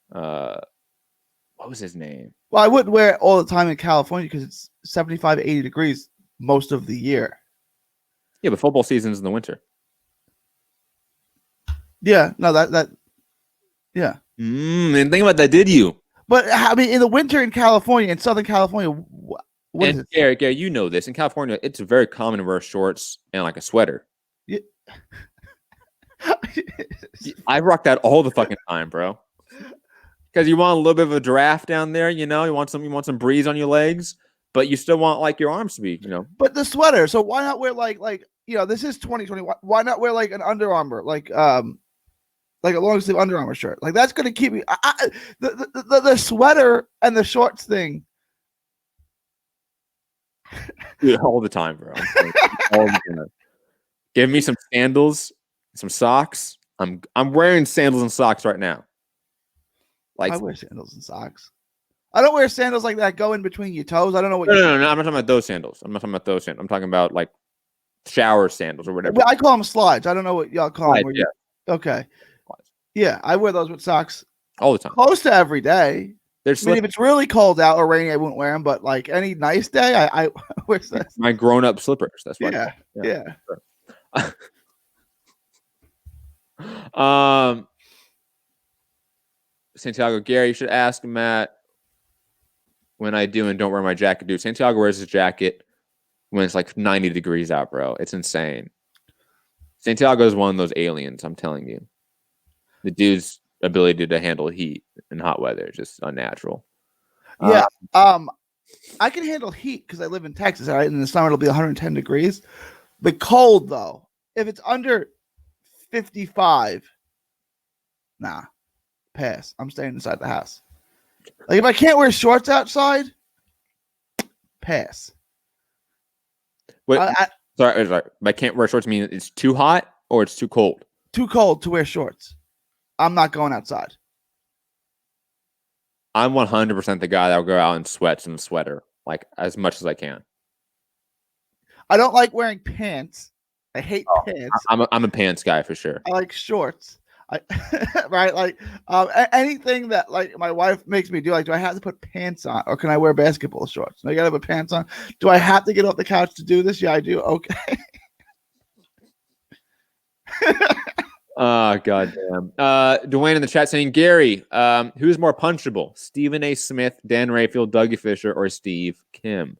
What was his name? Well, I wouldn't wear it all the time in California because it's 75, 80 degrees most of the year. Yeah, but football season's in the winter. Yeah, no, yeah. And think about that, did you? But I mean, in the winter in California, in Southern California, what is it? Eric, you know this. In California, it's very common to wear shorts and a sweater. Yeah. I rock that all the fucking time, bro. Because you want a little bit of a draft down there, you want some breeze on your legs. but you still want like your arms to be, But the sweater. So why not wear like this is 2020. Why not wear like an Under Armour, like a long sleeve Under Armour shirt? Like that's gonna keep me. The sweater and the shorts thing. Dude, all the time, bro. All the time. Give me some sandals, some socks. I'm wearing sandals and socks right now. Like I wear sandals and socks. I don't wear sandals like that go in between your toes. I don't know what. No. I'm not talking about those sandals. I'm talking about like shower sandals or whatever. I call them slides. I don't know what y'all call them. Yeah. Okay. Yeah, I wear those with socks all the time. Close to every day. I mean, if it's really cold out or rainy, I wouldn't wear them. But like any nice day, I wear that. My grown-up slippers. That's what. Yeah. Santiago, Gary, you should ask Matt when I do and don't wear my jacket. Dude, Santiago wears his jacket when it's like 90 degrees out, bro. It's insane. Santiago is one of those aliens, I'm telling you. The dude's ability to handle heat and hot weather is just unnatural. Yeah. I can handle heat because I live in Texas, all right? In the summer, it'll be 110 degrees. The cold, though, if it's under 55, nah, pass. I'm staying inside the house. Like, if I can't wear shorts outside, pass. Wait, sorry. If I can't wear shorts, mean it's too hot or it's too cold? Too cold to wear shorts. I'm not going outside. I'm 100% the guy that will go out in sweats and sweater, like as much as I can. I don't like wearing pants. I hate pants. I'm a pants guy for sure. I like shorts. Right? Like anything that like my wife makes me do, like, do I have to put pants on or can I wear basketball shorts? No, you gotta put pants on. Do I have to get off the couch to do this? Yeah, I do. Okay. Goddamn. Dwayne in the chat saying, Gary, who's more punchable? Stephen A. Smith, Dan Rayfield, Dougie Fisher, or Steve Kim?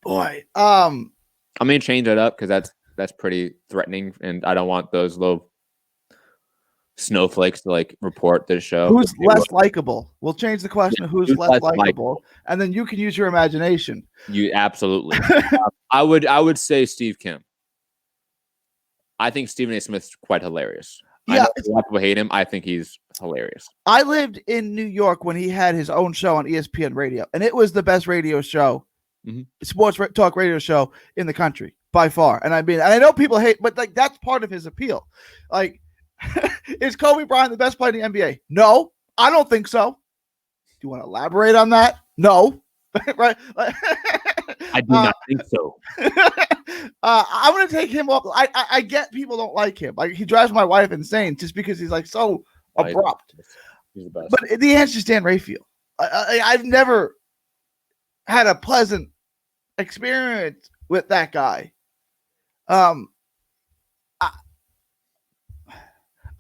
Boy, I'm gonna change that up because that's pretty threatening, and I don't want those little snowflakes to like report this show. Who's less likable? We'll change the question of who's less likable, and then you can use your imagination. You absolutely. I would say Steve Kim. I think Stephen A. Smith's quite hilarious. Yeah, I know a lot of people hate him. I think he's hilarious. I lived in New York when he had his own show on ESPN Radio, and it was the best radio show, sports talk radio show in the country by far. And I mean, and I know people hate, but like that's part of his appeal. Like, is Kobe Bryant the best player in the NBA? No, I don't think so. Do you want to elaborate on that? No, right? I do not think so. I'm gonna take him off. I get people don't like him. Like he drives my wife insane just because he's like so abrupt. He's the best. But the answer is Dan Rayfield. I've never had a pleasant experience with that guy.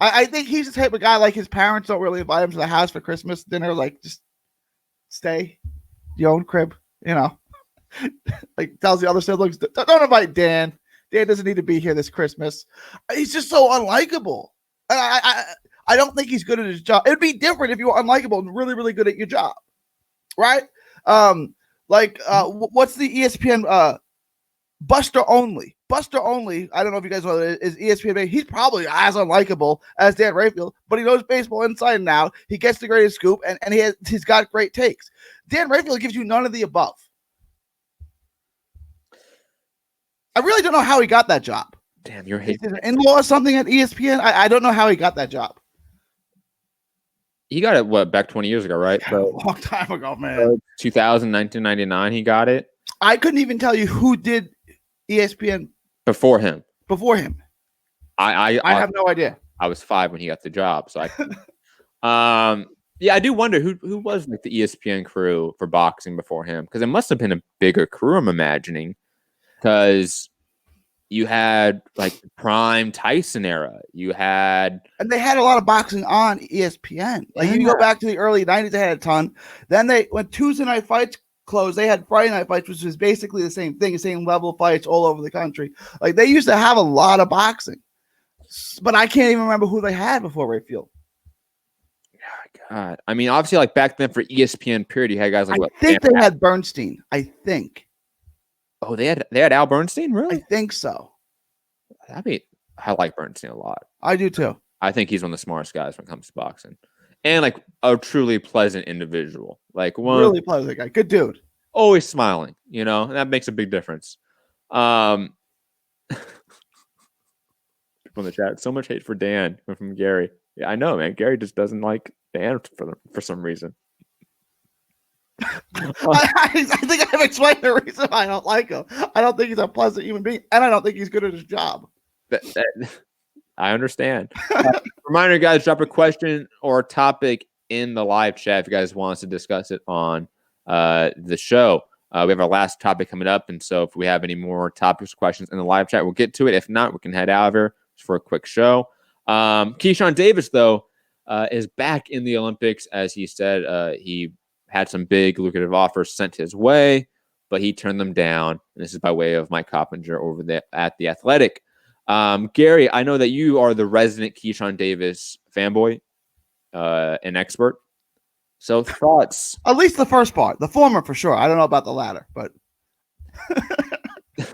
I think he's the type of guy like his parents don't really invite him to the house for Christmas dinner. Like just stay your own crib, you know. Like tells the other siblings, don't invite Dan. Dan doesn't need to be here this Christmas. He's just so unlikable. I don't think he's good at his job. It'd be different if you were unlikable and really, really good at your job, right? What's the ESPN Buster Only? Buster Only. I don't know if you guys know that is ESPN. He's probably as unlikable as Dan Rayfield, but he knows baseball inside and out. He gets the greatest scoop, and he's got great takes. Dan Rayfield gives you none of the above. I really don't know how he got that job. Damn, you're hating. Is it an in-law or something at ESPN? I don't know how he got that job. He got it, back 20 years ago, right? Yeah, a long time ago, man. 2000, 1999, he got it. I couldn't even tell you who did ESPN before him. I have no idea. I was 5 when he got the job, so yeah, I do wonder who was like the ESPN crew for boxing before him, because it must have been a bigger crew, I'm imagining. Because you had like prime Tyson era. And they had a lot of boxing on ESPN. Like you go back to the early 90s, they had a ton. Then when Tuesday night fights closed, they had Friday night fights, which was basically the same thing, the same level fights all over the country. Like they used to have a lot of boxing. But I can't even remember who they had before Rayfield. God. I mean, obviously, like back then for ESPN period, you had guys like I think they had Bernstein. I think. Oh, they had Al Bernstein, really? I think so. I mean, I like Bernstein a lot. I do too. I think he's one of the smartest guys when it comes to boxing, and like a truly pleasant individual. Like one really pleasant guy, good dude, always smiling. You know, and that makes a big difference. People in the chat, so much hate for Dan from Gary. Yeah, I know, man. Gary just doesn't like Dan for some reason. I think I've explained the reason why I don't like him. I don't think he's a pleasant human being, and I don't think he's good at his job. I understand. Reminder, guys, drop a question or a topic in the live chat if you guys want us to discuss it on the show. We have our last topic coming up, and so if we have any more topics or questions in the live chat, we'll get to it. If not, we can head out of here for a quick show. Keyshawn Davis, though, is back in the Olympics. As he said, he had some big lucrative offers sent his way, but he turned them down. And this is by way of Mike Coppinger over there at The Athletic. Gary, I know that you are the resident Keyshawn Davis fanboy, an expert. So thoughts? At least the first part, the former for sure. I don't know about the latter, but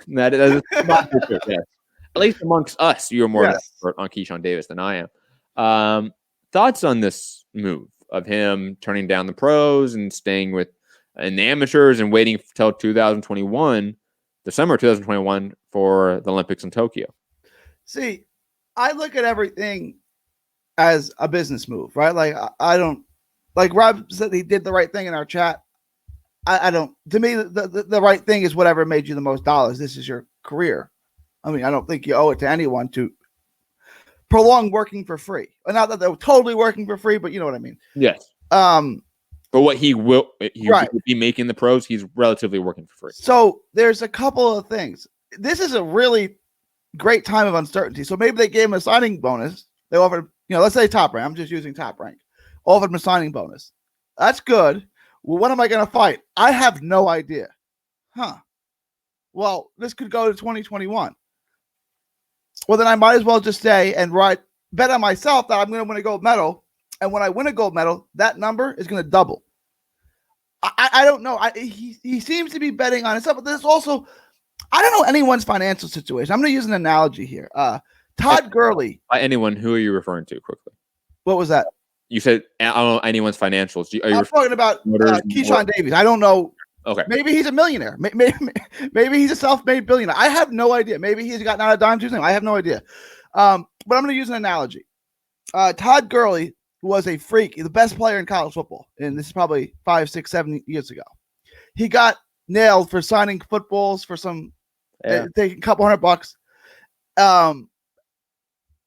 that is not true, yes. At least amongst us, you're more of an Yes. expert on Keyshawn Davis than I am. Thoughts on this move of him turning down the pros and staying with in the amateurs and waiting till 2021, December 2021, for the Olympics in Tokyo? see, I look at everything as a business move, right? Like I don't like Rob said he did the right thing in our chat. I don't. To me, the right thing is whatever made you the most dollars. This is your career. I mean, I don't think you owe it to anyone to prolong working for free. Not that they're totally working for free, but you know what I mean. Yes. For what he will be making the pros, he's relatively working for free. So there's a couple of things. This is a really great time of uncertainty. So maybe they gave him a signing bonus. They offered, let's say top rank. I'm just using top rank. Offered him a signing bonus. That's good. Well, when am I going to fight? I have no idea. Well, this could go to 2021. Well, then I might as well just stay and bet on myself that I'm going to win a gold medal. And when I win a gold medal, that number is going to double. I don't know. He seems to be betting on himself, but there's also, I don't know anyone's financial situation. I'm going to use an analogy here. Todd Gurley. By anyone, who are you referring to quickly? What was that? You said, I don't know anyone's financials. I'm talking about Keyshawn Davis. I don't know. Okay. Maybe he's a millionaire. Maybe he's a self-made billionaire. I have no idea. Maybe he's gotten out of dime too soon. I have no idea. But I'm going to use an analogy. Todd Gurley was a freak, the best player in college football. And this is probably 5, 6, 7 years ago. He got nailed for signing footballs for some, taking a couple $100.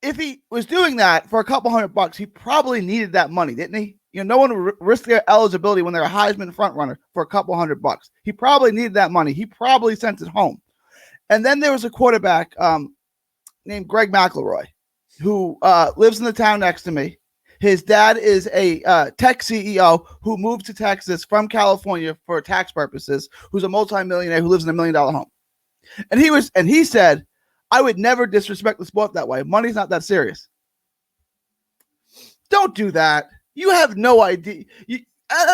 If he was doing that for a couple $100, he probably needed that money, didn't he? No one would risk their eligibility when they're a Heisman front runner for a couple $100. He probably needed that money. He probably sent it home. And then there was a quarterback named Greg McElroy who lives in the town next to me. His dad is a tech CEO who moved to Texas from California for tax purposes, who's a multimillionaire who lives in $1 million home. And he said, I would never disrespect the sport that way. Money's not that serious. Don't do that. You have no idea.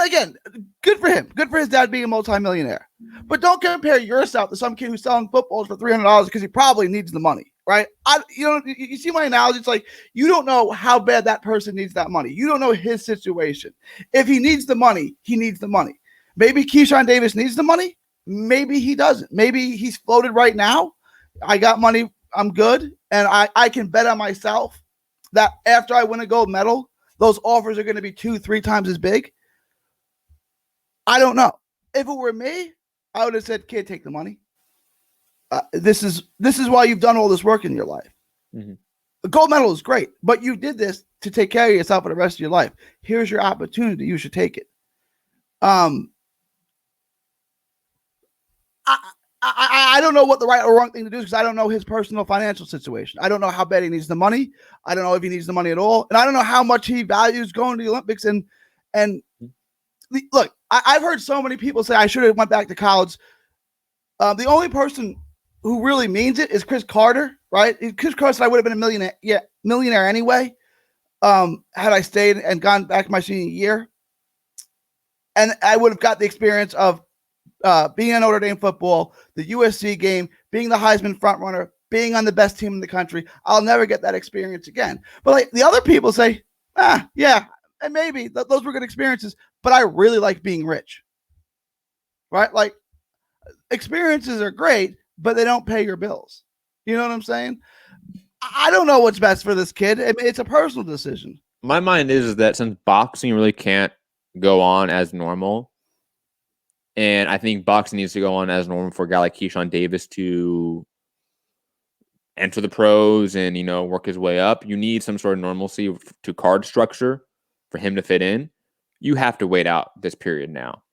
Again, good for him. Good for his dad being a multimillionaire. But don't compare yourself to some kid who's selling footballs for $300 because he probably needs the money, right? You see my analogy? It's like you don't know how bad that person needs that money. You don't know his situation. If he needs the money, he needs the money. Maybe Keyshawn Davis needs the money. Maybe he doesn't. Maybe he's floated right now. I got money. I'm good. And I can bet on myself that after I win a gold medal, those offers are going to be 2-3 times as big. I don't know. If it were me, I would have said, kid, take the money. This is why you've done all this work in your life. Mm-hmm. A gold medal is great, but you did this to take care of yourself for the rest of your life. Here's your opportunity. You should take it. I don't know what the right or wrong thing to do is because I don't know his personal financial situation. I don't know how bad he needs the money. I don't know if he needs the money at all. And I don't know how much he values going to the Olympics. Look, I've heard so many people say I should have went back to college. The only person who really means it is Chris Carter, right? Chris Carter said I would have been a millionaire anyway. had I stayed and gone back my senior year, and I would have got the experience of being in Notre Dame football, the USC game, being the Heisman frontrunner, being on the best team in the country. I'll never get that experience again. But like the other people say, yeah, and maybe those were good experiences, but I really like being rich. Right? Like experiences are great, but they don't pay your bills. You know what I'm saying? I don't know what's best for this kid. I mean, it's a personal decision. My mind is that since boxing really can't go on as normal, and I think boxing needs to go on as normal for a guy like Keyshawn Davis to enter the pros and, work his way up. You need some sort of normalcy to card structure for him to fit in. You have to wait out this period now.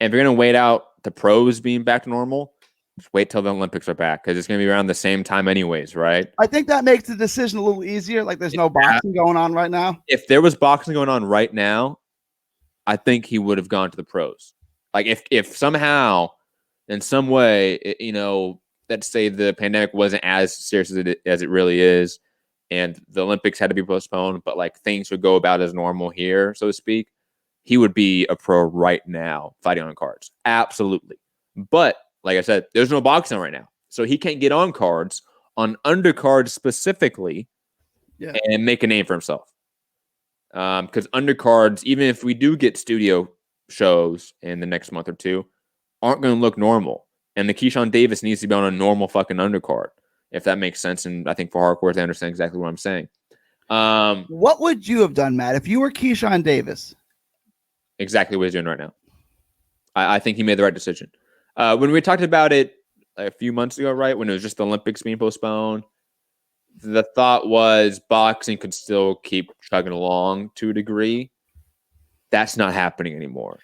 And if you're going to wait out the pros being back to normal, just wait till the Olympics are back because it's going to be around the same time anyways, right? I think that makes the decision a little easier. Like there's no boxing going on right now. If there was boxing going on right now, I think he would have gone to the pros. Like if somehow, in some way, let's say the pandemic wasn't as serious as it really is, and the Olympics had to be postponed, but like things would go about as normal here, so to speak, he would be a pro right now fighting on cards. Absolutely. But like I said, there's no boxing right now. So he can't get on cards, on undercards specifically, and make a name for himself. Because undercards, even if we do get studio shows in the next month or two, aren't going to look normal. And the Keyshawn Davis needs to be on a normal fucking undercard, if that makes sense. And I think for hardcore, they understand exactly what I'm saying. What would you have done, Matt, if you were Keyshawn Davis? Exactly what he's doing right now. I think he made the right decision. When we talked about it a few months ago, right, when it was just the Olympics being postponed, the thought was boxing could still keep chugging along to a degree. That's not happening anymore.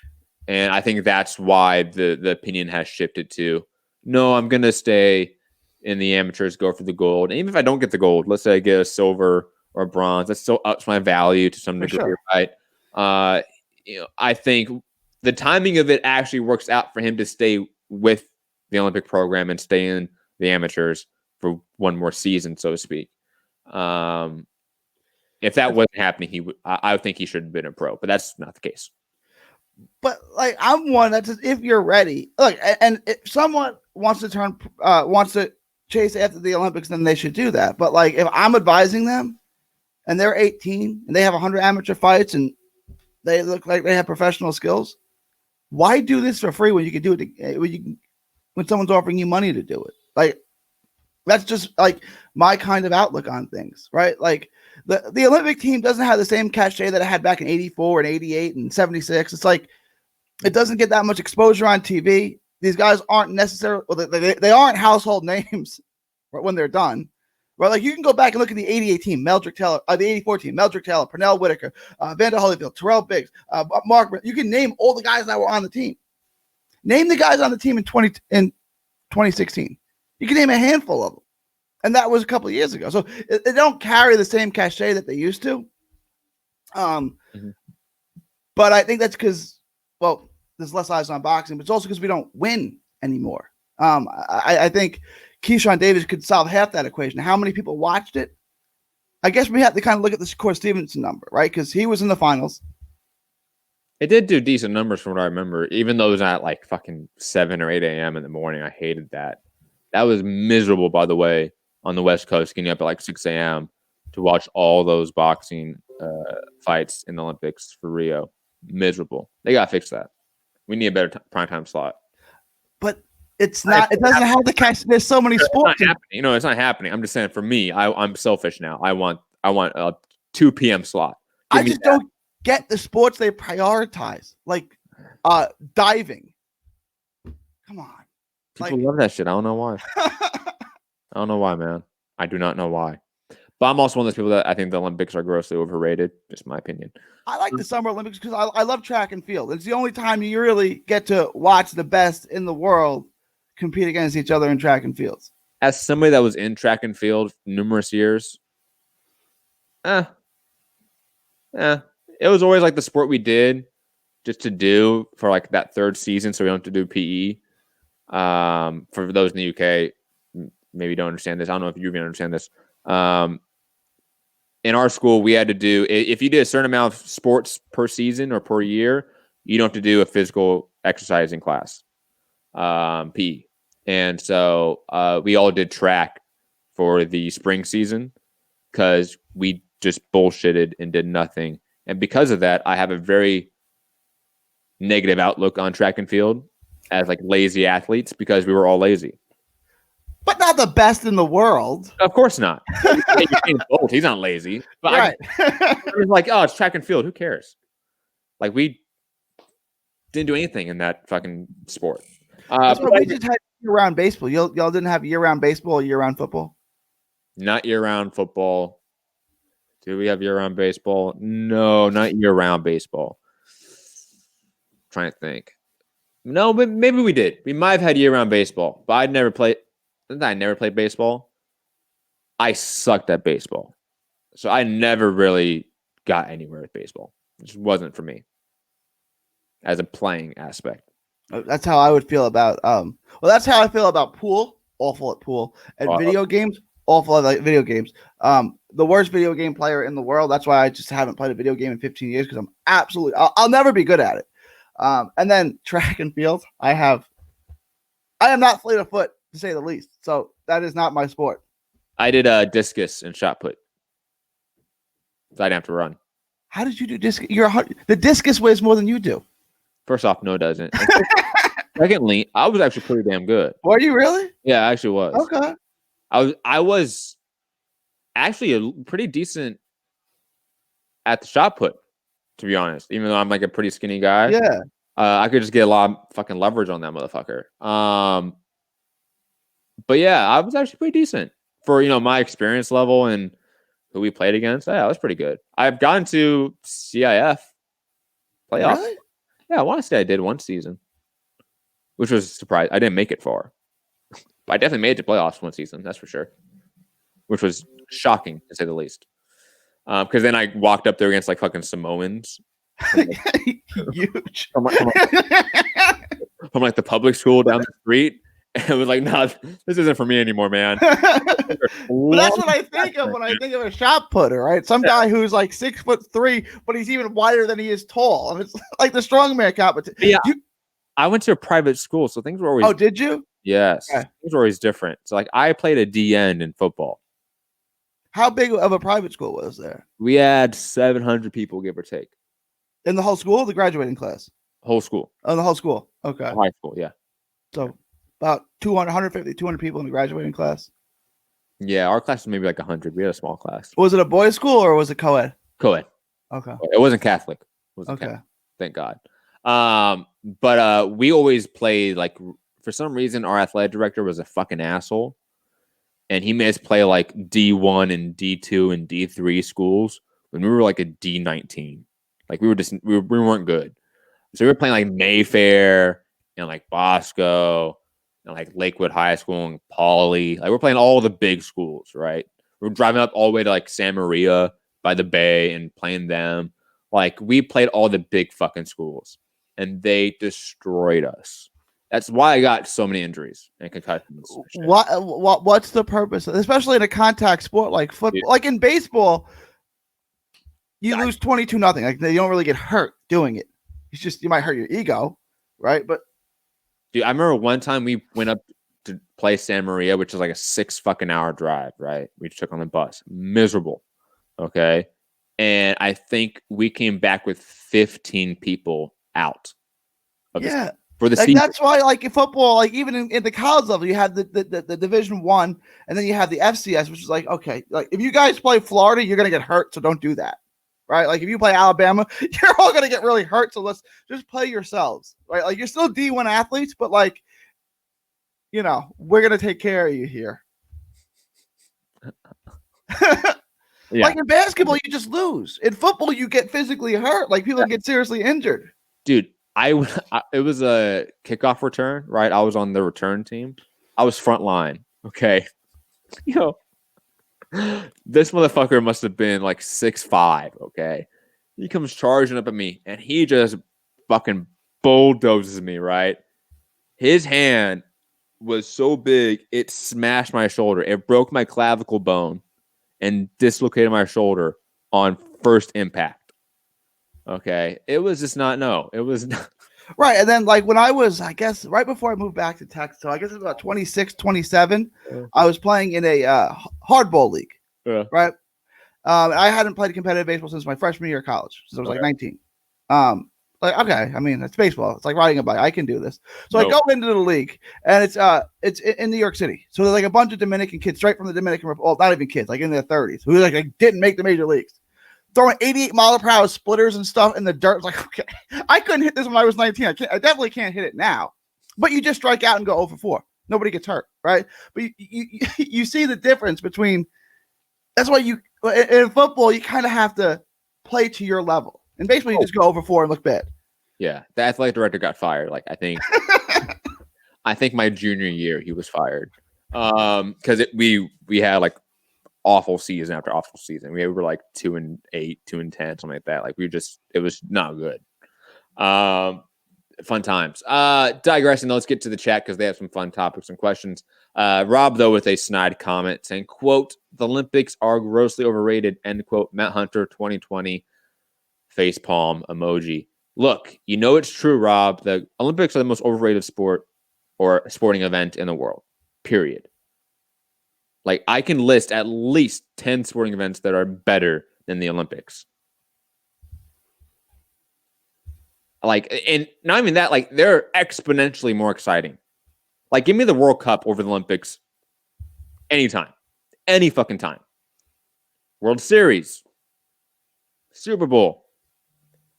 And I think that's why the opinion has shifted to, no, I'm going to stay in the amateurs, go for the gold. And even if I don't get the gold, let's say I get a silver or a bronze, that still ups my value to some degree, sure. Right? I think the timing of it actually works out for him to stay with the Olympic program and stay in the amateurs for one more season, so to speak. If that wasn't happening, I would think he should have been a pro, but that's not the case. But like, I'm one that says, if you're ready, look, and if someone wants to chase after the Olympics, then they should do that. But like, if I'm advising them and they're 18 and they have 100 amateur fights and they look like they have professional skills, why do this for free when you can do it when someone's offering you money to do it? Like, that's just like my kind of outlook on things, right? Like the Olympic team doesn't have the same cachet that it had back in 84 and 88 and 76. It's like, it doesn't get that much exposure on TV. These guys aren't necessarily, well, they aren't household names when they're done. Right? Like, you can go back and look at the 88 team, Meldrick Taylor, the 84 team, Meldrick Taylor, Pernell Whitaker, Vander Holyfield, Terrell Biggs, Mark. You can name all the guys that were on the team. Name the guys on the team in 2016. You can name a handful of them. And that was a couple of years ago. So they don't carry the same cachet that they used to. But I think that's because, well, there's less eyes on boxing, but it's also because we don't win anymore. I think Keyshawn Davis could solve half that equation. How many people watched it? I guess we have to kind of look at the Shakur Stevenson number, right? Because he was in the finals. It did do decent numbers from what I remember, even though it was at like fucking 7 or 8 a.m. in the morning. I hated that. That was miserable, by the way, on the West Coast, getting up at like 6 a.m. to watch all those boxing fights in the Olympics for Rio. Miserable. They got to fix that. We need a better primetime slot. But it's not. It doesn't have the catch. There's so many sports. It's not happening. It's not happening. I'm just saying. For me, I'm selfish now. I want a 2 p.m. slot. I just don't get the sports they prioritize, like diving. Come on. People love that shit. I don't know why. I don't know why, man. I do not know why. But I'm also one of those people that I think the Olympics are grossly overrated. Just my opinion. I like the Summer Olympics because I love track and field. It's the only time you really get to watch the best in the world compete against each other in track and fields. As somebody that was in track and field numerous years, it was always like the sport we did just to do for like that third season, so we don't have to do PE. For those in the UK, maybe don't understand this. I don't know if you even understand this. in our school, we had to do, if you did a certain amount of sports per season or per year, you don't have to do a physical exercising class, PE. And so we all did track for the spring season because we just bullshitted and did nothing. And because of that, I have a very negative outlook on track and field as like lazy athletes because we were all lazy. But not the best in the world. Of course not. He's not lazy. But Right. I was like, oh, it's track and field. Who cares? Like, we didn't do anything in that fucking sport. That's why we just had year-round baseball. Y'all didn't have year-round baseball or year-round football? Not year-round football. Do we have year-round baseball? No, not year-round baseball. Trying to think. No, but maybe we did. We might have had year-round baseball, but I never played baseball. I sucked at baseball. So I never really got anywhere with baseball. It just wasn't for me as a playing aspect. That's how I would feel about that's how I feel about pool. Awful at pool. And video games, awful at video games. The worst video game player in the world. That's why I just haven't played a video game in 15 years because I'll never be good at it. And then track and field, I am not fleet of foot to say the least. So that is not my sport. I did discus and shot put. So I didn't have to run. How did you do discus? The discus weighs more than you do. First off, no, it doesn't. Secondly, I was actually pretty damn good. Were you really? Yeah, I actually was. Okay. I was actually a pretty decent at the shot put, to be honest. Even though I'm like a pretty skinny guy. Yeah. I could just get a lot of fucking leverage on that motherfucker. But yeah, I was actually pretty decent for, my experience level and who we played against. Yeah, I was pretty good. I've gone to CIF playoffs. Really? Yeah, I want to say I did one season, which was a surprise. I didn't make it far. But I definitely made it to playoffs one season, that's for sure. Which was shocking, to say the least. Because then I walked up there against like fucking Samoans. Huge. From like the public school down the street. And it was like, nah, this isn't for me anymore, man. But that's what I think of when I think of a shot putter, right? Some guy who's like 6'3", but he's even wider than he is tall. And it's like the strongman competition. Yeah. I went to a private school, so things were always. Oh, did you? Yes. Okay. Things were always different. So like I played a D end in football. How big of a private school was there? We had 700 people, give or take. In the whole school, the graduating class? Whole school. Oh, the whole school. Okay. High school, yeah. So about 150, 200 people in the graduating class. Yeah, our class was maybe like 100. We had a small class. Was it a boys' school or was it co-ed? Co-ed. Okay. It wasn't Catholic. It wasn't Okay. Catholic, thank God. But we always played, like, for some reason, our athletic director was a fucking asshole. And he made us play like D1 and D2 and D3 schools when we were like a D19. Like we weren't good. So we were playing like Mayfair and like Bosco and like Lakewood High School and Pauley. Like we're playing all the big schools, right? We're driving up all the way to like San Maria by the bay and playing them. Like we played all the big fucking schools and they destroyed us. That's why I got so many injuries and concussions. What's the purpose, especially in a contact sport like football? Dude. Like in baseball, you lose 22-0. Like you don't really get hurt doing it. It's just you might hurt your ego, right? But dude, I remember one time we went up to play San Maria, which is like a 6 fucking hour drive, right? We took on the bus. Miserable. Okay. And I think we came back with 15 people out. Yeah. For the like season. that's why, like in football, like even in the college level, you have the Division I, and then you have the FCS, which is like, okay, like if you guys play Florida, you're gonna get hurt, so don't do that, right? Like if you play Alabama, you're all gonna get really hurt, so let's just play yourselves, right? Like you're still D1 athletes, but like, we're gonna take care of you here. Yeah. Like in basketball, you just lose. In football, you get physically hurt. Like people get seriously injured. Dude, it was a kickoff return, right? I was on the return team. I was front line. Okay. This motherfucker must have been like 6'5", okay? He comes charging up at me and he just fucking bulldozes me, right? His hand was so big, it smashed my shoulder. It broke my clavicle bone and dislocated my shoulder on first impact. Okay. It was just not, no, it was not. Right. And then like when I was, I guess, right before I moved back to Texas, so I guess it was about 26, 27, I was playing in a hardball league. Yeah. Right. I hadn't played competitive baseball since my freshman year of college, since I was like 19. Like, okay, I mean, it's baseball. It's like riding a bike. I can do this. So I go into the league, and it's in New York City. So there's like a bunch of Dominican kids straight from the Dominican Republic, not even kids, like in their 30s, who like didn't make the major leagues, throwing 88-mile-per-hour splitters and stuff in the dirt. It's like, okay, I couldn't hit this when I was 19. I definitely can't hit it now. But you just strike out and go 0 for 4. Nobody gets hurt, right? But you see the difference between. That's why in football you kind of have to play to your level. And basically, you just go 0 for 4 and look bad. Yeah, the athletic director got fired. Like I think my junior year he was fired because we had like awful season after awful season. We were like 2-8, 2-10, something like that. Like it was not good. Fun times. Digressing, let's get to the chat because they have some fun topics and questions. Rob, though, with a snide comment saying, quote, "The Olympics are grossly overrated," end quote. Matt Hunter 2020 facepalm emoji. Look, you know it's true, Rob. The Olympics are the most overrated sport or sporting event in the world, period. Like, I can list at least 10 sporting events that are better than the Olympics. Like, and not even that, like, they're exponentially more exciting. Like, give me the World Cup over the Olympics anytime. Any fucking time. World Series. Super Bowl.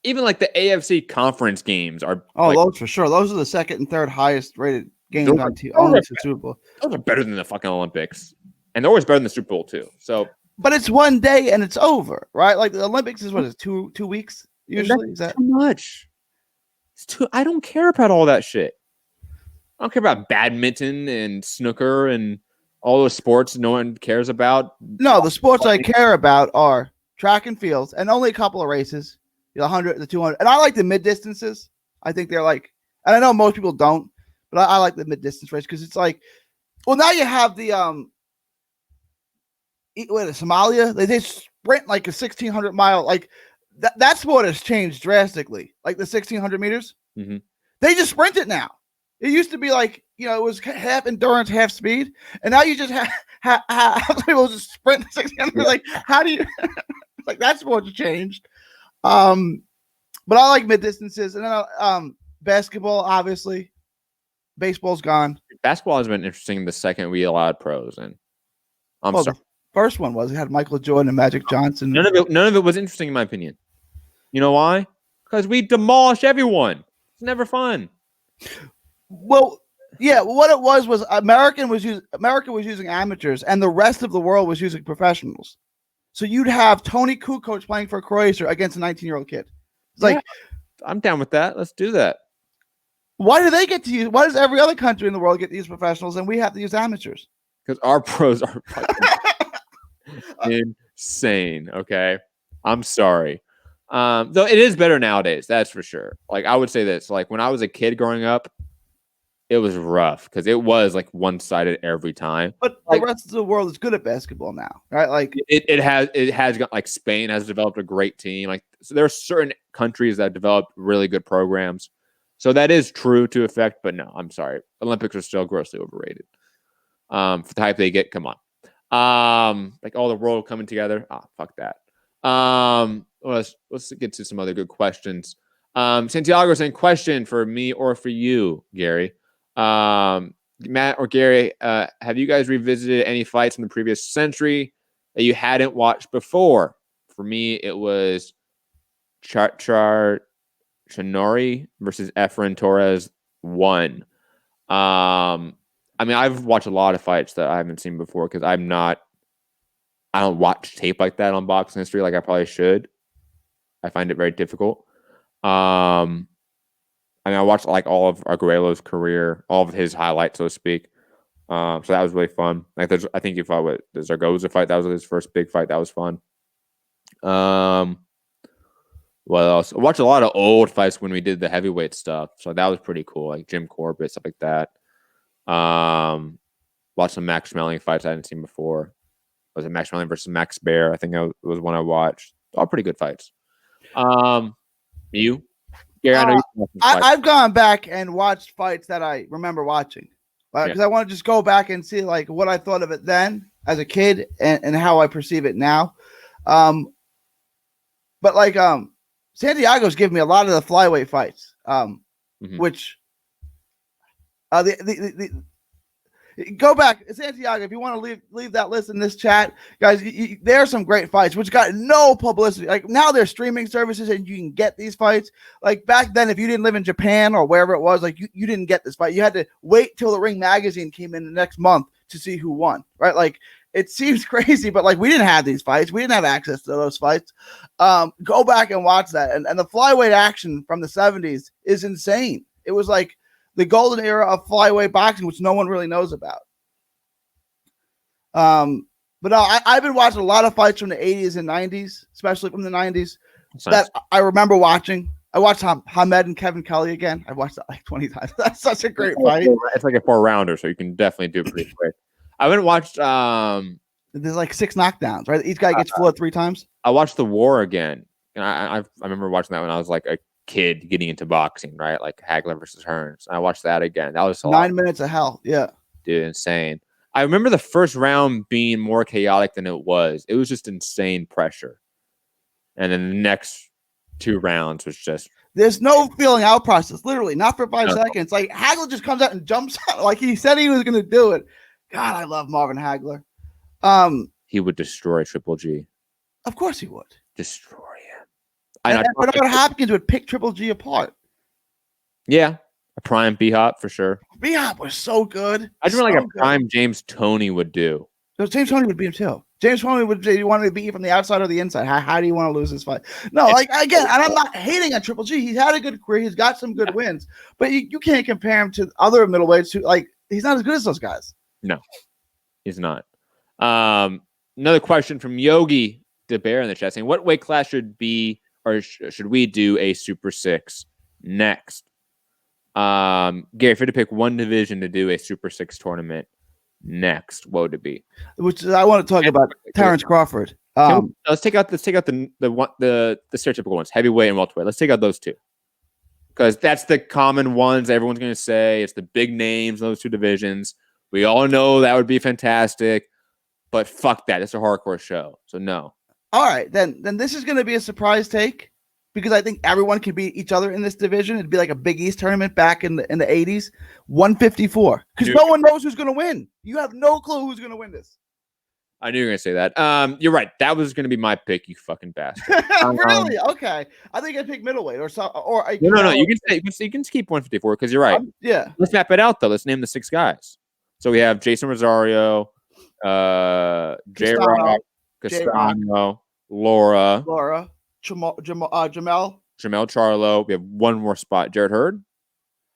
Even like the AFC conference games are. Oh, like, those for sure. Those are the second and third highest rated games on the Super Bowl. Those are better than the fucking Olympics. And they're always better than the Super Bowl, too. So, but it's one day and it's over, right? Like the Olympics is what is 2 weeks usually? Is that too much? I don't care about all that shit. I don't care about badminton and snooker and all those sports no one cares about. No, the sports I care about are track and field and only a couple of races. The 100, the 200. And I like the mid distances. I think they're like, and I know most people don't, but I like the mid distance race because it's like, well, now you have the Somalia. They sprint like a 1,600 mile. Like that sport has changed drastically. Like the 1,600 meters. Mm-hmm. They just sprint it now. It used to be like, it was half endurance, half speed. And now you just have people just sprint 1,600. Yeah. Like, how do you, like that sport's changed. But I like mid distances, and then basketball, obviously. Baseball's gone. Basketball has been interesting the second we allowed pros in. Sorry. The first one was it had Michael Jordan and Magic Johnson. None of it was interesting in my opinion. You know why? Because we demolish everyone. It's never fun. Well, yeah. What it was America was using amateurs, and the rest of the world was using professionals. So you'd have Tony Kukoc playing for Croatia against a 19-year-old kid. It's like, I'm down with that. Let's do that. Why do they get to use? Why does every other country in the world get to use professionals and we have to use amateurs? Because our pros are insane. Okay, I'm sorry. Though it is better nowadays. That's for sure. Like I would say this. Like when I was a kid growing up, it was rough because it was like one-sided every time. But the rest of the world is good at basketball now, right? Like it has got like Spain has developed a great team. Like so there are certain countries that develop really good programs. So that is true to effect, but no, I'm sorry. Olympics are still grossly overrated. For the hype they get, come on. Like all the world coming together. Fuck that. Let's get to some other good questions. Santiago saying, question for me or for you, Gary. Matt or Gary, have you guys revisited any fights from the previous century that you hadn't watched before? For me, it was Chanori versus Efren Torres 1. I mean, I've watched a lot of fights that I haven't seen before because I don't watch tape like that on boxing history like I probably should. I find it very difficult. I mean, I watched like all of Arguello's career, all of his highlights, so to speak. So that was really fun. Like, I think he fought with the Zaragoza fight. That was his first big fight. That was fun. What else? I watched a lot of old fights when we did the heavyweight stuff. So that was pretty cool. Like Jim Corbett, stuff like that. Watched some Max Schmeling fights I hadn't seen before. Was it Maximilian versus Max Baer? I think it was one I watched. All pretty good fights. You? Yeah, I know I've gone back and watched fights that I remember watching because I want to just go back and see like what I thought of it then as a kid and how I perceive it now. But like Santiago's given me a lot of the flyweight fights, which go back, Santiago, if you want to leave that list in this chat, guys. There are some great fights which got no publicity. Like now, there's streaming services and you can get these fights. Like back then, if you didn't live in Japan or wherever it was, like you didn't get this fight. You had to wait till the Ring magazine came in the next month to see who won. Right? Like it seems crazy, but like we didn't have these fights. We didn't have access to those fights. Go back and watch that. And the flyweight action from the 70s is insane. It was like the golden era of flyweight boxing, which no one really knows about. But no, I've been watching a lot of fights from the 80s and 90s, especially from the 90s, that I remember watching. I watched Hamed and Kevin Kelly again. I've watched that like 20 times. That's such a great fight. It's like a 4-rounder, so you can definitely do it pretty quick. I haven't watched. There's like 6 knockdowns, right? Each guy gets floored 3 times. I watched The War again. And I remember watching that when I was like a kid getting into boxing, right? Like Hagler versus Hearns. I watched that again. That was 9 minutes of hell. Yeah. Dude, insane. I remember the first round being more chaotic than it was. It was just insane pressure. And then the next 2 rounds was just... There's no feeling out process, literally, not for 5 seconds. Like Hagler just comes out and jumps out like he said he was going to do it. God, I love Marvin Hagler. He would destroy Triple G. Of course he would. Destroy him. But Hopkins would pick Triple G apart. Yeah. A prime B-Hop for sure. B-Hop was so good. I just remember like a prime James Toney would do. So James Toney would beat him too. James Toney would say, you want me to beat you from the outside or the inside? How do you want to lose this fight? No, like again, and I'm not hating on Triple G. He's had a good career. He's got some good wins. But you can't compare him to other middleweights who like he's not as good as those guys. No, he's not. Another question from Yogi DeBear in the chat saying, what weight class should we do a Super 6 next? Gary, if you had to pick one division to do a Super 6 tournament next, what would it be? Which I want to talk about Terrence Crawford. Let's take out the stereotypical ones, heavyweight and welterweight. Let's take out those 2. Because that's the common ones everyone's going to say. It's the big names in those 2 divisions. We all know that would be fantastic, but fuck that. It's a hardcore show. So no. All right, then this is going to be a surprise take because I think everyone can beat each other in this division. It'd be like a Big East tournament back in the 80s. 154. Because no one knows who's going to win. You have no clue who's going to win this. I knew you were going to say that. You're right. That was going to be my pick, you fucking bastard. Really? Okay. I think I'd pick middleweight or so. No. You can keep 154 because you're right. Yeah. Let's map it out though. Let's name the 6 guys. So we have Jason Rosario, J-Rock, Castano, Laura, Jamel Charlo. We have one more spot. Jared Hurd.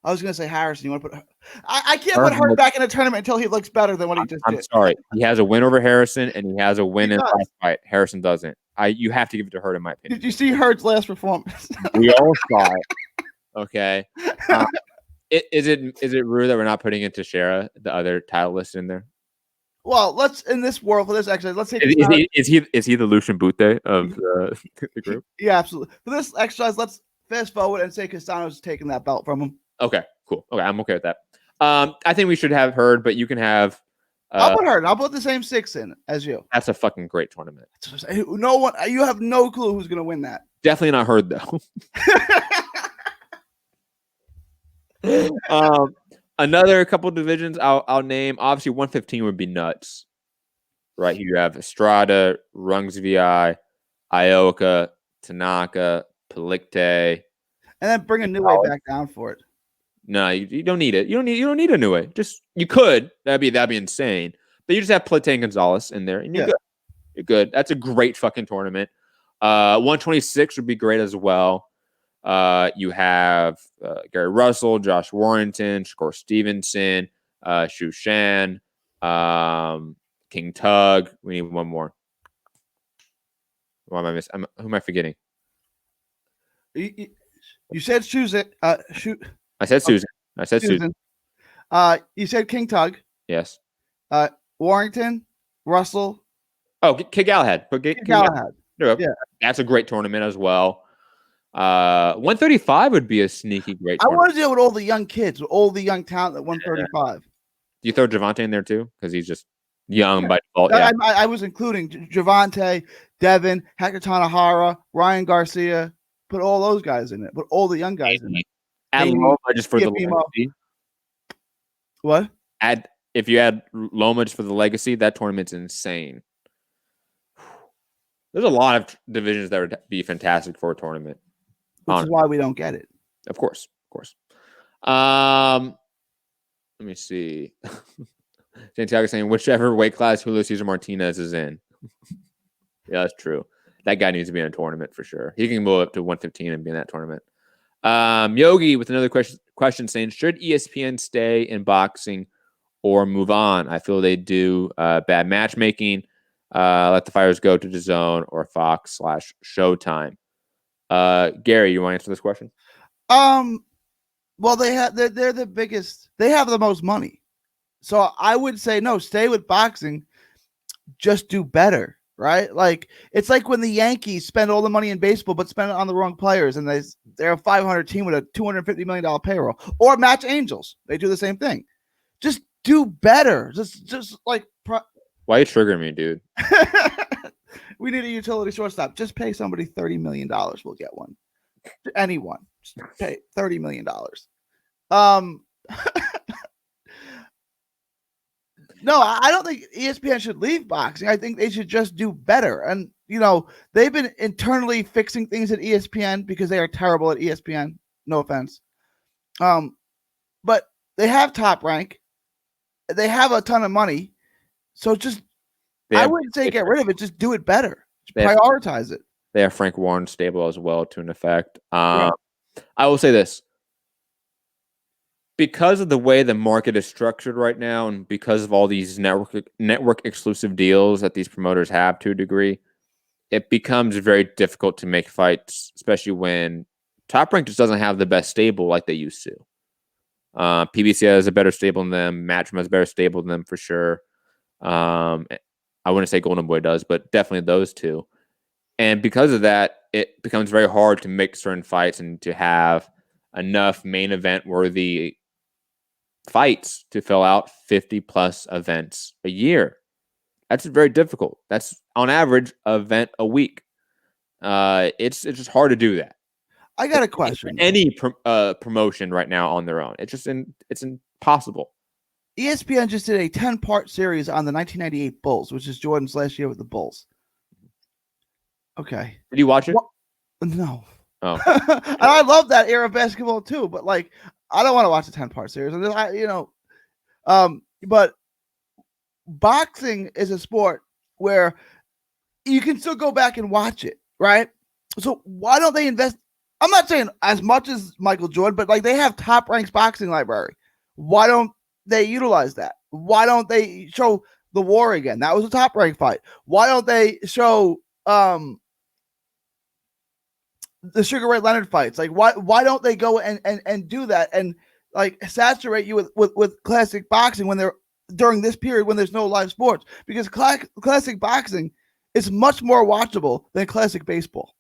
I was going to say Harrison. You want to put? I can't put Hurd back in a tournament until he looks better than what he just did. I'm sorry. He has a win over Harrison, and he has a win in the last fight. Harrison doesn't. You have to give it to Hurd, in my opinion. Did you see Hurd's last performance? We all saw it. Okay. Is it rude that we're not putting in Teixeira, the other title list, in there? Well, let's in this world for this exercise. Let's say is he the Lucian Bute of the group? Yeah, absolutely. For this exercise, let's fast forward and say Castano's taking that belt from him. Okay, cool. Okay, I'm okay with that. I think we should have Hurd, but you can have. I'll put Hurd. I'll put the same 6 in as you. That's a fucking great tournament. No one. You have no clue who's going to win that. Definitely not Hurd though. Another couple divisions I'll name. Obviously, 115 would be nuts. Right here, you have Estrada, Rungsvi, Ioka, Tanaka, Pelikte, and then bring a new way back down for it. No, you don't need it. You don't need a new way. Just you could. That'd be insane. But you just have Pelikte and Gonzalez in there, and you're good. You're good. That's a great fucking tournament. 126 would be great as well. You have Gary Russell, Josh Warrington, Shakur Stevenson, Shu Shan, King Tug. We need one more. What am I missing? Who am I forgetting? You said Susan. I said Susan. I said Susan. You said King Tug. Yes. Warrington, Russell, Oh, Kid Galahad. But Kid Galahad. Yeah. That's a great tournament as well. 135 would be a sneaky great I tournament. want to deal with all the young kids, with all the young talent at 135. Do you throw Javante in there too? Because he's just young by default. Yeah. I was including Javante, Devin, Hector Tanahara, Ryan Garcia. Put all those guys in it. Put all the young guys in it. Add Loma just for the legacy. What? If you add Loma just for the legacy, that tournament's insane. There's a lot of divisions that would be fantastic for a tournament. Which is why we don't get it. Of course. Let me see. Santiago saying whichever weight class Julio Cesar Martinez is in. Yeah, that's true. That guy needs to be in a tournament for sure. He can move up to 115 and be in that tournament. Yogi with another question saying, should ESPN stay in boxing or move on? I feel they do bad matchmaking. Let the fighters go to DAZN or Fox/Showtime. Gary, you want to answer this question? Well, they're the biggest. They have the most money, so I would say no. Stay with boxing. Just do better, right? Like it's like when the Yankees spend all the money in baseball, but spend it on the wrong players, and they're a 500 team with a $250 million payroll. Or Match Angels, they do the same thing. Just do better. Just like. Why are you triggering me, dude? We need a utility shortstop. Just pay somebody $30 million. We'll get one. Anyone. Just pay $30 million. No, I don't think ESPN should leave boxing. I think they should just do better. And, they've been internally fixing things at ESPN because they are terrible at ESPN. No offense. But they have Top Rank. They have a ton of money. So I wouldn't say get rid of it. Just do it better. Prioritize it. They have Frank Warren stable as well, to an effect. I will say this. Because of the way the market is structured right now and because of all these network exclusive deals that these promoters have to a degree, it becomes very difficult to make fights, especially when Top Rank just doesn't have the best stable like they used to. PBC has a better stable than them. Matchroom has a better stable than them for sure. I wouldn't say Golden Boy does, but definitely those two. And because of that, it becomes very hard to make certain fights and to have enough main event worthy fights to fill out 50 plus events a year. That's very difficult. That's on average an event a week. It's just hard to do that. I got a question. Any promotion right now on their own, it's impossible. ESPN just did a 10-part series on the 1998 Bulls, which is Jordan's last year with the Bulls. Okay. Did you watch it? No. Oh. And I love that era of basketball too, but I don't want to watch a 10-part series. But boxing is a sport where you can still go back and watch it, right? So why don't they invest? I'm not saying as much as Michael Jordan, but they have Top Rank's boxing library. Why don't they utilize that? Why don't they show the war again? That was a Top Rank fight. Why don't they show the Sugar Ray Leonard fights? Why don't they go and do that and saturate you with classic boxing when they're during this period when there's no live sports? Because classic boxing is much more watchable than classic baseball.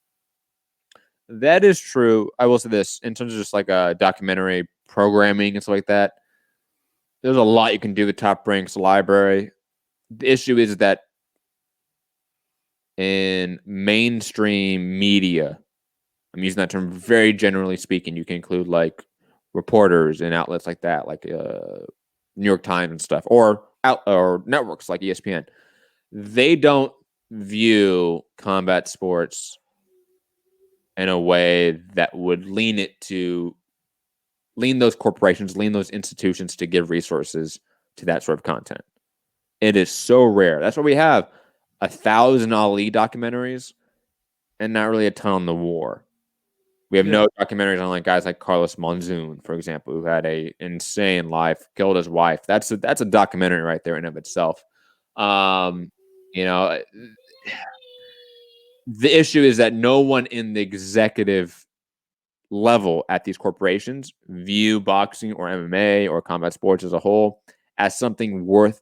That is true. I will say this in terms of just documentary programming and stuff like that. There's a lot you can do with Top Rank's library. The issue is that in mainstream media, I'm using that term very generally speaking, you can include reporters and outlets like that, New York Times and stuff, or networks like ESPN. They don't view combat sports in a way that would lean those corporations, lean those institutions to give resources to that sort of content. It is so rare. That's why we have 1,000 Ali documentaries and not really a ton on the war. We have no documentaries on guys like Carlos Monzon, for example, who had a insane life, killed his wife. That's a documentary right there in of itself. The issue is that no one in the executive level at these corporations view boxing or MMA or combat sports as a whole as something worth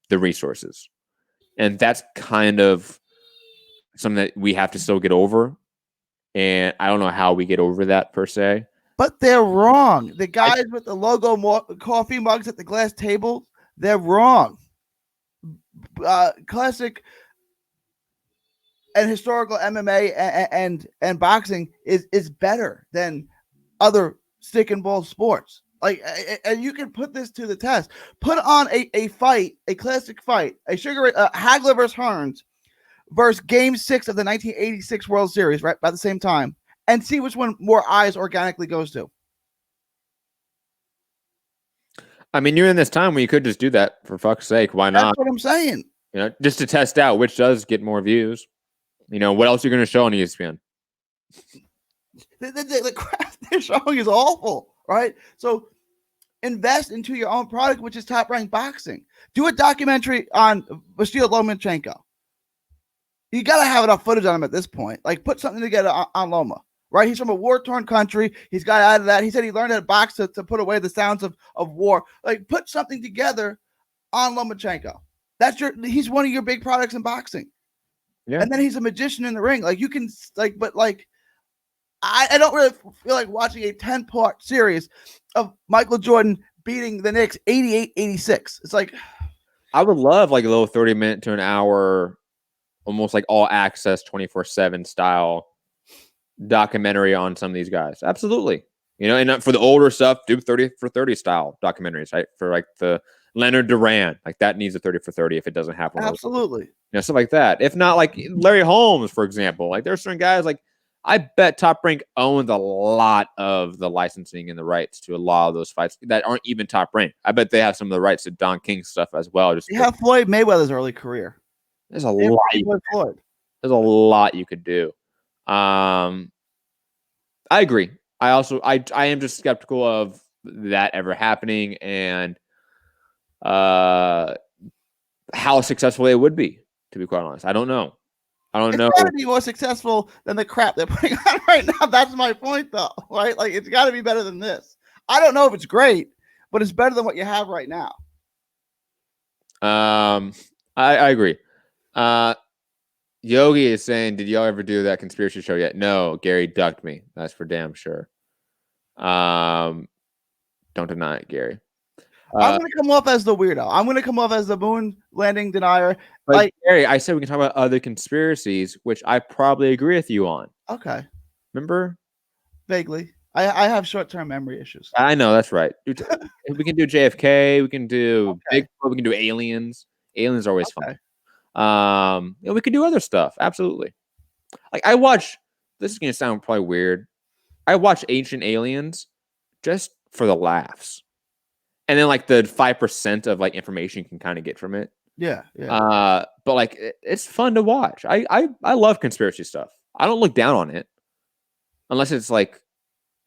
the resources. And that's kind of something that we have to still get over. And I don't know how we get over that per se. But they're wrong. The guys with the logo coffee mugs at the glass table, they're wrong. Classic and historical MMA and boxing is better than other stick and ball sports. Like, and you can put this to the test. Put on a fight, a classic fight, Hagler versus Hearns versus Game 6 of the 1986 World Series, right, by the same time, and see which one more eyes organically goes to. I mean, you're in this time where you could just do that, for fuck's sake. Why not? That's what I'm saying. You know, just to test out which does get more views. You know, what else are you going to show on ESPN? The crap they're showing is awful, right? So invest into your own product, which is top-ranked boxing. Do a documentary on Vasyl Lomachenko. You got to have enough footage on him at this point. Like, put something together on Loma, right? He's from a war-torn country. He's got out of that. He said he learned how to box to put away the sounds of war. Like, put something together on Lomachenko. He's one of your big products in boxing. Yeah. And then he's a magician in the ring. Like, you can, like, but like, I don't really feel like watching a 10-part series of Michael Jordan beating the Knicks 88-86. It's like, I would love like a little 30-minute to an hour, almost like all access 24/7 style documentary on some of these guys. Absolutely. You know, and for the older stuff, do 30 for 30 style documentaries, right? For like the Leonard Duran, like that needs a 30 for 30 if it doesn't happen. Absolutely. You know, stuff like that. If not, like Larry Holmes, for example, like there's certain guys like I bet Top Rank owns a lot of the licensing and the rights to a lot of those fights that aren't even Top Rank. I bet they have some of the rights to Don King stuff as well. You have Floyd Mayweather's early career. There's a lot. There's a lot you could do. I agree. I am just skeptical of that ever happening and how successful it would be, to be quite honest. I don't know. It's got to be more successful than the crap they're putting on right now. That's my point, though, right? Like, it's got to be better than this. I don't know if it's great, but it's better than what you have right now. I agree. Yogi is saying, did y'all ever do that conspiracy show yet? No, Gary ducked me. That's for damn sure. Don't deny it, Gary. I'm going to come off as the weirdo. I'm going to come off as the moon landing denier. But like, Gary, I said we can talk about other conspiracies, which I probably agree with you on. Okay. Remember? Vaguely. I have short-term memory issues. I know, that's right. We can do JFK. We can do Bigfoot. We can do aliens. Aliens are always fun. We could do other stuff. Absolutely. Like I watch. This is going to sound probably weird. I watch Ancient Aliens just for the laughs. And then like the 5% of like information you can kind of get from it. Yeah. But like it's fun to watch. I love conspiracy stuff. I don't look down on it unless it's like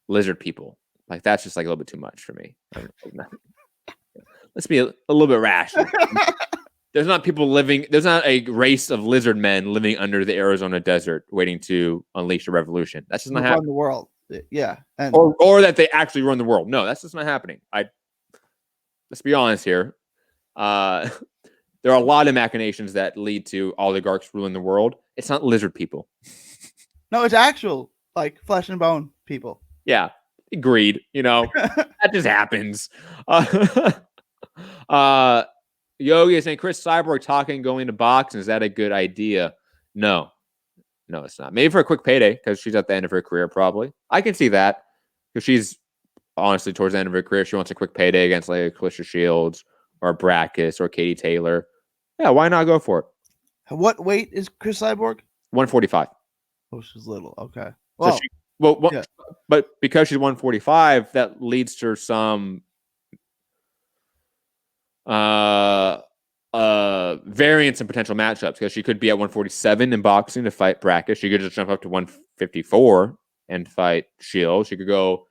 lizard people. Like that's just like a little bit too much for me. Let's be a little bit rational. There's not a race of lizard men living under the Arizona desert waiting to unleash a revolution. That's just not happening. Run the world. Yeah. Or that they actually run the world. No, that's just not happening. Let's be honest here. There are a lot of machinations that lead to oligarchs ruling the world. It's not lizard people. No, it's actual like flesh and bone people. Yeah. Agreed. You know, that just happens. Yogi is saying Chris Cyborg talking going to boxing. Is that a good idea? No, it's not. Maybe for a quick payday because she's at the end of her career. Probably. I can see that because she's honestly towards the end of her career. She wants a quick payday against like Clarissa Shields or Brackus or Katie Taylor. Yeah, why not go for it? What weight is Chris Cyborg? 145. Oh, she's little. Okay. Well, yeah. But because she's 145, that leads to some variance in potential matchups because she could be at 147 in boxing to fight Brackus. She could just jump up to 154 and fight Shields. She could go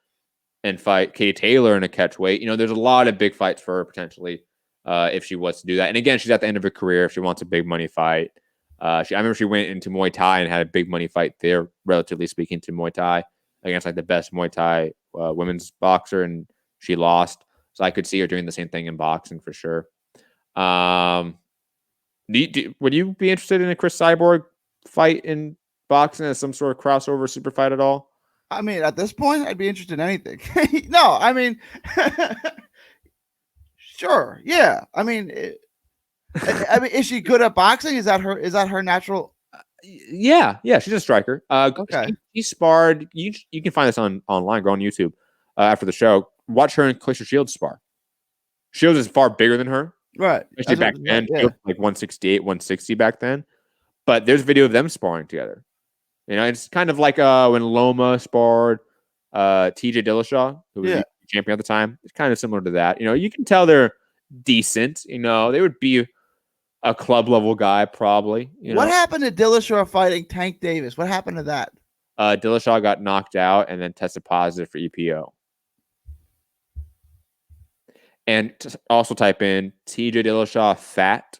and fight Katie Taylor in a catch weight. You know, there's a lot of big fights for her potentially if she was to do that. And again, she's at the end of her career. If she wants a big money fight, I remember she went into Muay Thai and had a big money fight there, relatively speaking, to Muay Thai against like the best Muay Thai women's boxer, and she lost. So I could see her doing the same thing in boxing for sure. Would you be interested in a Chris Cyborg fight in boxing as some sort of crossover super fight at all? I mean, at this point, I'd be interested in anything. No, I mean, sure, yeah. I mean, is she good at boxing? Is that her natural? Yeah, she's a striker. Okay. She sparred. You can find this online. Go on YouTube after the show. Watch her and Clarissa Shields spar. Shields is far bigger than her, Right? especially back then. Yeah. Like 168, 160 back then. But there's video of them sparring together. You know, it's kind of like when Loma sparred TJ Dillashaw, who was the champion at the time. It's kind of similar to that. You know, you can tell they're decent. You know, they would be a club level guy probably. What happened to Dillashaw fighting Tank Davis? What happened to that? Dillashaw got knocked out and then tested positive for EPO. And also type in TJ Dillashaw fat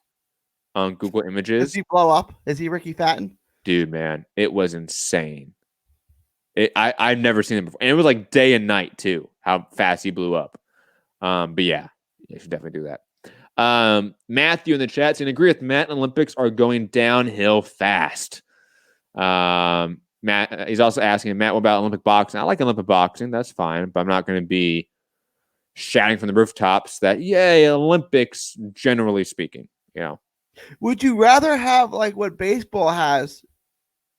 on Google Images. Does he blow up? Is he Ricky Fatten? Dude, man, it was insane. I've never seen it before. And it was like day and night, too, how fast he blew up. But yeah, you should definitely do that. Matthew in the chat saying, agree with Matt, Olympics are going downhill fast. Matt, he's also asking, Matt, what about Olympic boxing? I like Olympic boxing. That's fine. But I'm not going to be shouting from the rooftops that, yay, Olympics, generally speaking, you know. Would you rather have like what baseball has?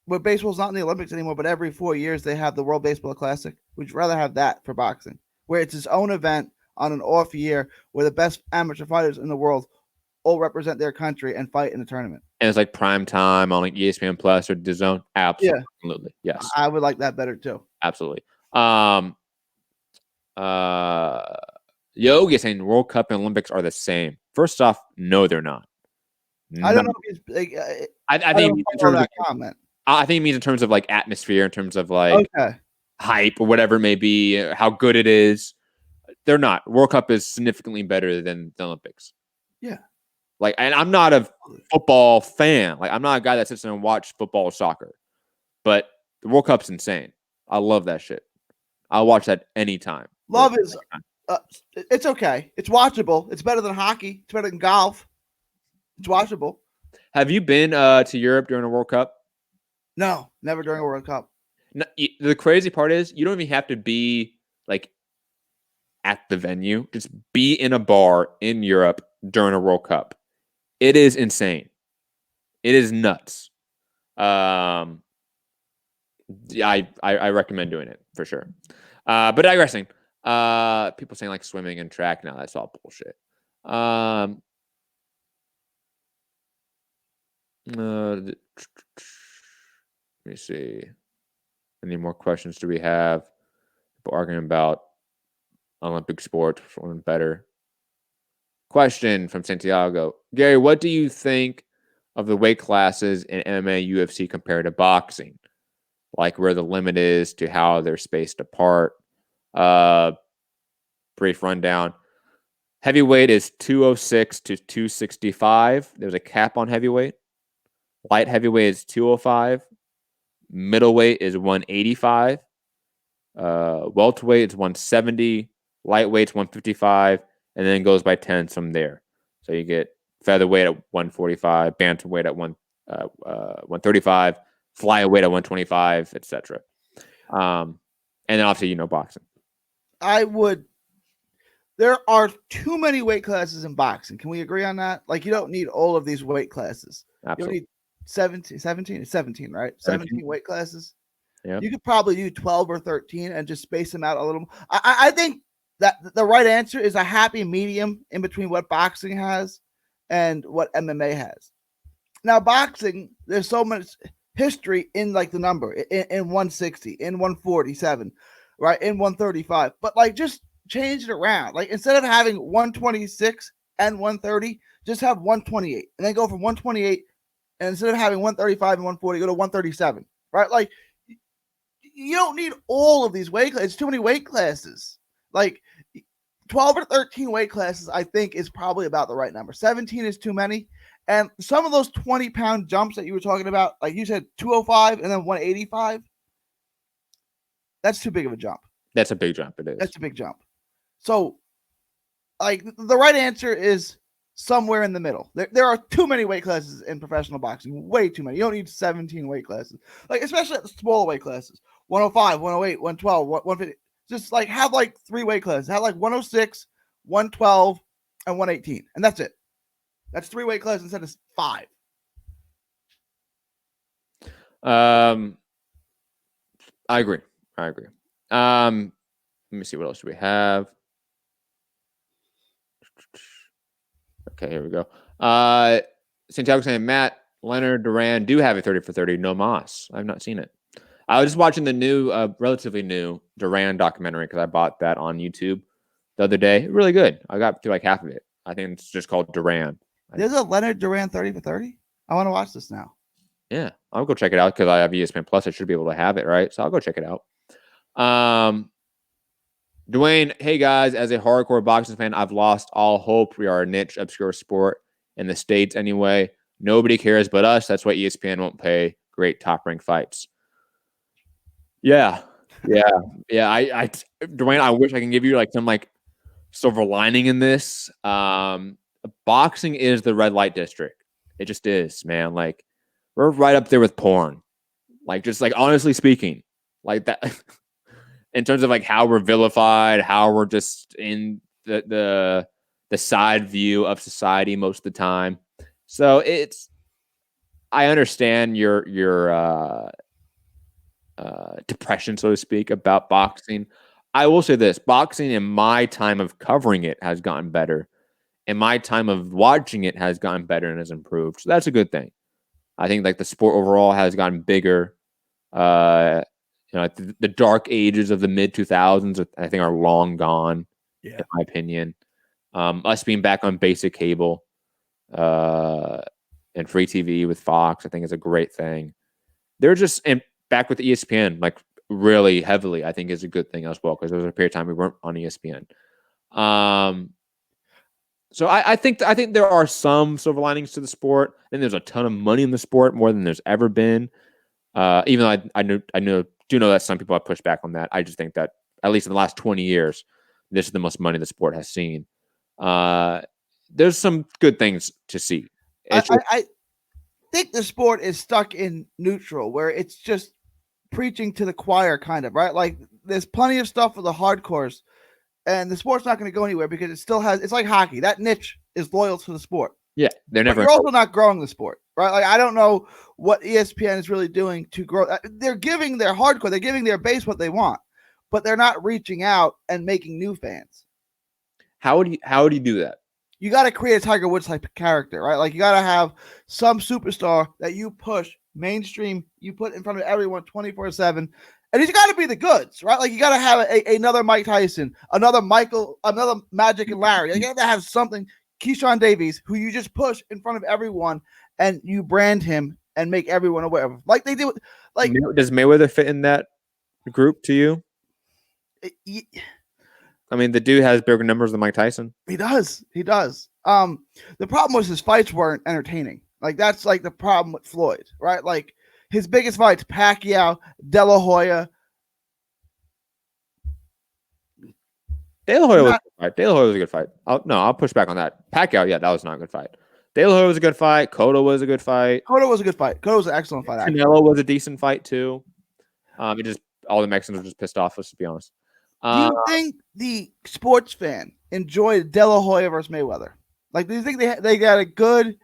But baseball's not in the Olympics anymore, but every 4 years they have the World Baseball Classic. Would you rather have that for boxing, where it's its own event on an off year where the best amateur fighters in the world all represent their country and fight in the tournament? And it's like prime time on like ESPN Plus or DAZN? Absolutely. Yeah. Yes. I would like that better too. Absolutely. Yogi saying World Cup and Olympics are the same. First off, no, they're not. I don't know if it's like, I think in terms of comment. I think it means in terms of like atmosphere, in terms of like hype or whatever it may be, how good it is. They're not. World Cup is significantly better than the Olympics. Yeah. Like, and I'm not a football fan. Like, I'm not a guy that sits there and watch football or soccer. But the World Cup's insane. I love that shit. I'll watch that anytime. Love is, it's okay. It's watchable. It's better than hockey. It's better than golf. It's watchable. Have you been to Europe during a World Cup? No, never during a World Cup. No, the crazy part is you don't even have to be like at the venue. Just be in a bar in Europe during a World Cup. It is insane. It is nuts. I recommend doing it for sure. But digressing. People saying like swimming and track. No, that's all bullshit. Let me see. Any more questions do we have? People arguing about Olympic sport, one better. Question from Santiago. Gary, what do you think of the weight classes in MMA, UFC compared to boxing? Like where the limit is to how they're spaced apart. Brief rundown. Heavyweight is 206 to 265. There's a cap on heavyweight. Light heavyweight is 205. Middleweight is 185. Welterweight is 170. Lightweight's 155. And then it goes by 10s from there. So you get featherweight at 145, bantamweight at 135, flyweight at 125, etc. And then obviously, boxing. There are too many weight classes in boxing. Can we agree on that? Like, you don't need all of these weight classes. Absolutely. You don't need 17, it's 17, right? 17 weight classes. Yeah. You could probably do 12 or 13 and just space them out a little more. I think that the right answer is a happy medium in between what boxing has and what MMA has. Now, boxing, there's so much history in like the number in 160, in 147, right? In 135. But like just change it around. Like instead of having 126 and 130, just have 128 and then go from 128. And instead of having 135 and 140, go to 137, right? Like you don't need all of these weight classes. It's too many weight classes. Like 12 or 13 weight classes, I think, is probably about the right number. 17 is too many. And some of those 20-pound jumps that you were talking about, like you said, 205 and then 185, that's too big of a jump. That's a big jump. It is. That's a big jump. So, like, the right answer is somewhere in the middle. There are too many weight classes in professional boxing. Way too many. You don't need 17 weight classes. Like, especially at the smaller weight classes. 105, 108, 112, 150. Just like have like 3 weight classes. Have like 106, 112, and 118. And that's it. That's 3 weight classes instead of 5. I agree. Let me see, what else do we have? Okay, here we go. Santiago saying, Matt, Leonard, Duran do have a 30 for 30. No Moss. I've not seen it. I was just watching the new, relatively new Duran documentary because I bought that on YouTube the other day. Really good. I got through like half of it. I think it's just called Duran. There's a Leonard Duran 30 for 30? I want to watch this now. Yeah, I'll go check it out because I have ESPN Plus. I should be able to have it, right? So I'll go check it out. Dwayne, hey guys, as a hardcore boxing fan, I've lost all hope. We are a niche, obscure sport in the States anyway. Nobody cares but us. That's why ESPN won't pay great top-ranked fights. Yeah. Dwayne, I wish I can give you like some like silver lining in this. Boxing is the red light district. It just is, man. Like, we're right up there with porn. Like, just like honestly speaking, like that. In terms of like how we're vilified, how we're just in the side view of society most of the time. So I understand your depression, so to speak, about boxing. I will say this: boxing in my time of covering it has gotten better. In my time of watching it has gotten better and has improved. So that's a good thing. I think like the sport overall has gotten bigger. The dark ages of the mid 2000s, I think, are long gone. Yeah. In my opinion. Us being back on basic cable and free TV with Fox, I think is a great thing. They're just back with ESPN, like really heavily, I think is a good thing as well, because there was a period of time we weren't on ESPN. So I think there are some silver linings to the sport. I think there's a ton of money in the sport, more than there's ever been. Even though I do know that some people have pushed back on that. I just think that at least in the last 20 years, this is the most money the sport has seen. There's some good things to see. I think the sport is stuck in neutral, where it's just preaching to the choir, kind of, right? Like, there's plenty of stuff for the hardcores, and the sport's not going to go anywhere because it still has. It's like hockey. That niche is loyal to the sport. Yeah, they're never. But you're also not growing the sport, right? Like, I don't know what ESPN is really doing to grow. They're giving their hardcore, they're giving their base what they want, but they're not reaching out and making new fans. How would you do that? You got to create a Tiger Woods type of character, right? Like, you got to have some superstar that you push mainstream, you put in front of everyone 24/7, and he's got to be the goods, right? Like, you got to have another Mike Tyson, another Michael, another Magic and Larry. You got to have something. Keyshawn Davies, who you just push in front of everyone, and you brand him and make everyone aware of him, like they do. Like, does Mayweather fit in that group to you? I mean, the dude has bigger numbers than Mike Tyson. He does. The problem was his fights weren't entertaining. Like, that's like the problem with Floyd, right? Like, his biggest fights: Pacquiao, De La Hoya. De La Hoya was a good fight. De La Hoya was a good fight. I'll push back on that. Pacquiao, yeah, that was not a good fight. De La Hoya was a good fight. Cotto was a good fight. Cotto was an excellent fight. Actually. Canelo was a decent fight too. It just all the Mexicans were just pissed off. Let's be honest. Do you think the sports fan enjoyed De La Hoya versus Mayweather? Like, do you think they got a good?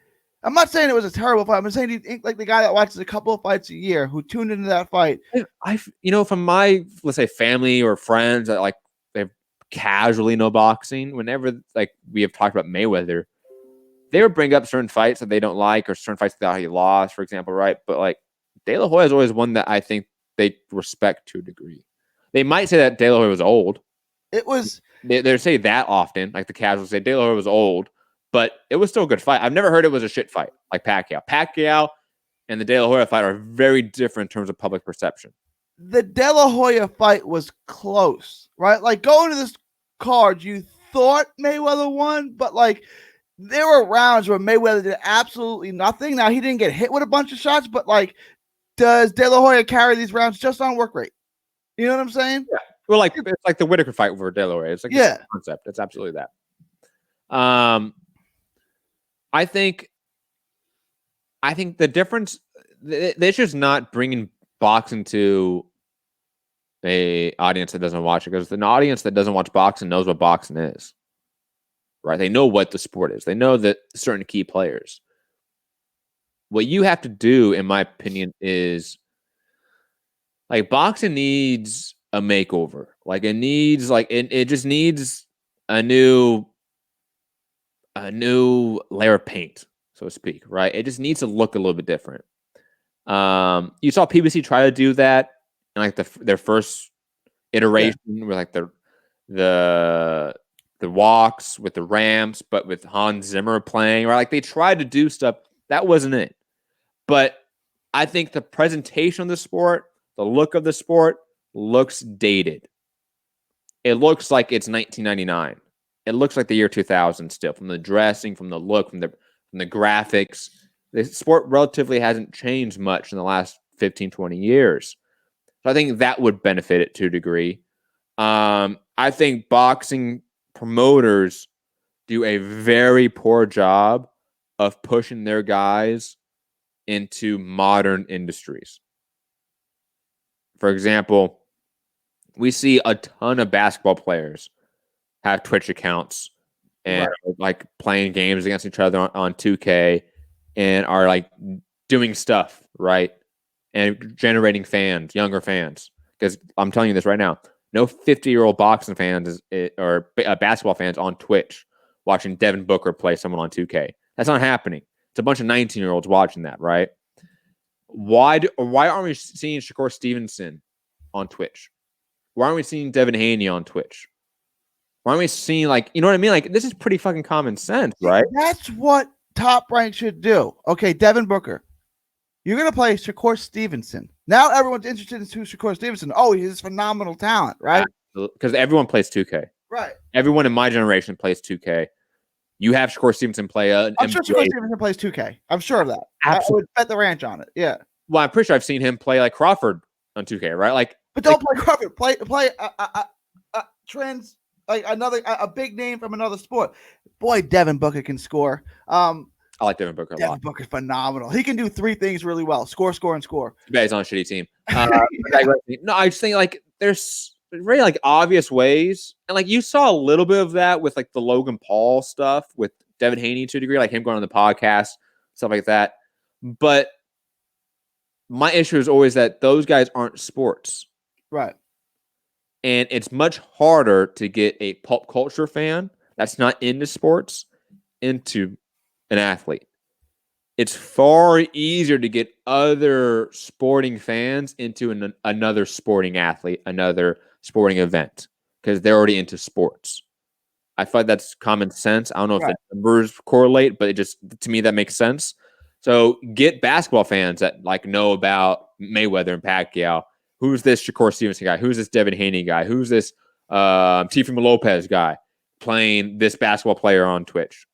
I'm not saying it was a terrible fight. I'm saying, do you think like the guy that watches a couple of fights a year who tuned into that fight? From my, let's say, family or friends that like they casually know boxing, whenever like we have talked about Mayweather, they would bring up certain fights that they don't like or certain fights that he lost, for example, right? But like De La Hoya is always one that I think they respect to a degree. They might say that De La Hoya was old. It was. They say that often, like the casuals say De La Hoya was old, but it was still a good fight. I've never heard it was a shit fight like Pacquiao. Pacquiao and the De La Hoya fight are very different in terms of public perception. The De La Hoya fight was close, right? Like, going to this card, you thought Mayweather won, but like there were rounds where Mayweather did absolutely nothing. Now, he didn't get hit with a bunch of shots, but like, does De La Hoya carry these rounds just on work rate? You know what I'm saying? Yeah. Well, like it's like the Whitaker fight over De La Hoya. It's like the concept. It's absolutely that. I think the difference, they're just not bringing boxing to a audience that doesn't watch it, because an audience that doesn't watch boxing knows what boxing is, right? They know what the sport is. They know that certain key players. What you have to do, in my opinion, is like boxing needs a makeover. Like it needs, like it just needs a new layer of paint, so to speak, right? It just needs to look a little bit different. You saw PBC try to do that in like their first iteration with like the walks with the ramps, but with Hans Zimmer playing, right? Like they tried to do stuff that wasn't it. But I think the presentation of the sport, the look of the sport looks dated. It looks like it's 1999. It looks like the year 2000 still, from the dressing, from the look, from the graphics. The sport relatively hasn't changed much in the last 15, 20 years. So I think that would benefit it to a degree. I think boxing promoters do a very poor job of pushing their guys into modern industries. For example, we see a ton of basketball players have Twitch accounts and are, like playing games against each other on 2K and are like doing stuff, right? And generating fans, younger fans. Because I'm telling you this right now, no 50-year-old boxing fans or basketball fans on Twitch watching Devin Booker play someone on 2K. That's not happening. It's a bunch of 19-year-olds watching that, right? Why aren't we seeing Shakur Stevenson on Twitch? Why aren't we seeing Devin Haney on Twitch? Why aren't we seeing, like, you know what I mean? Like, this is pretty fucking common sense, right? That's what Top Rank should do. Okay, Devin Booker, you're going to play Shakur Stevenson. Now everyone's interested in who Shakur Stevenson. Oh, he's phenomenal talent, right? Because everyone plays 2K. Right. Everyone in my generation plays 2K. You have Shakur Stevenson play. I'm sure Shakur Stevenson plays 2K. I'm sure of that. Absolutely. I would bet the ranch on it. Yeah. Well, I'm pretty sure I've seen him play like Crawford on 2K, right? Like, but don't play Crawford. Play trends, like a big name from another sport. Boy, Devin Booker can score. I like Devin Booker a lot. Devin Booker's phenomenal. He can do three things really well: score, and score. Yeah, he's on a shitty team. No, I just think like there's very like obvious ways, and like you saw a little bit of that with like the Logan Paul stuff with Devin Haney to a degree, like him going on the podcast, stuff like that. But my issue is always that those guys aren't sports. Right. And it's much harder to get a pop culture fan that's not into sports into an athlete. It's far easier to get other sporting fans into another sporting athlete, another sporting event, because they're already into sports. I feel like that's common sense. I don't know if the numbers correlate, but it just, to me, that makes sense. So get basketball fans that like know about Mayweather and Pacquiao. Who's this Shakur Stevenson guy? Who's this Devin Haney guy? Who's this Teofimo Lopez guy playing this basketball player on Twitch?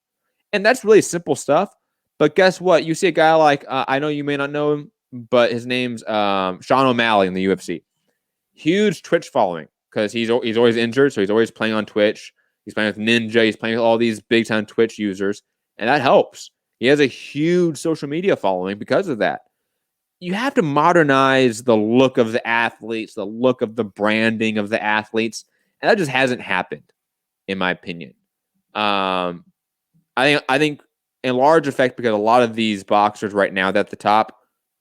And that's really simple stuff. But guess what? You see a guy like, I know you may not know him, but his name's Sean O'Malley in the UFC. Huge Twitch following because he's always injured, so he's always playing on Twitch. He's playing with Ninja. He's playing with all these big-time Twitch users, and that helps. He has a huge social media following because of that. You have to modernize the look of the athletes, the look of the branding of the athletes, and that just hasn't happened, in my opinion. I think in large effect because a lot of these boxers right now at the top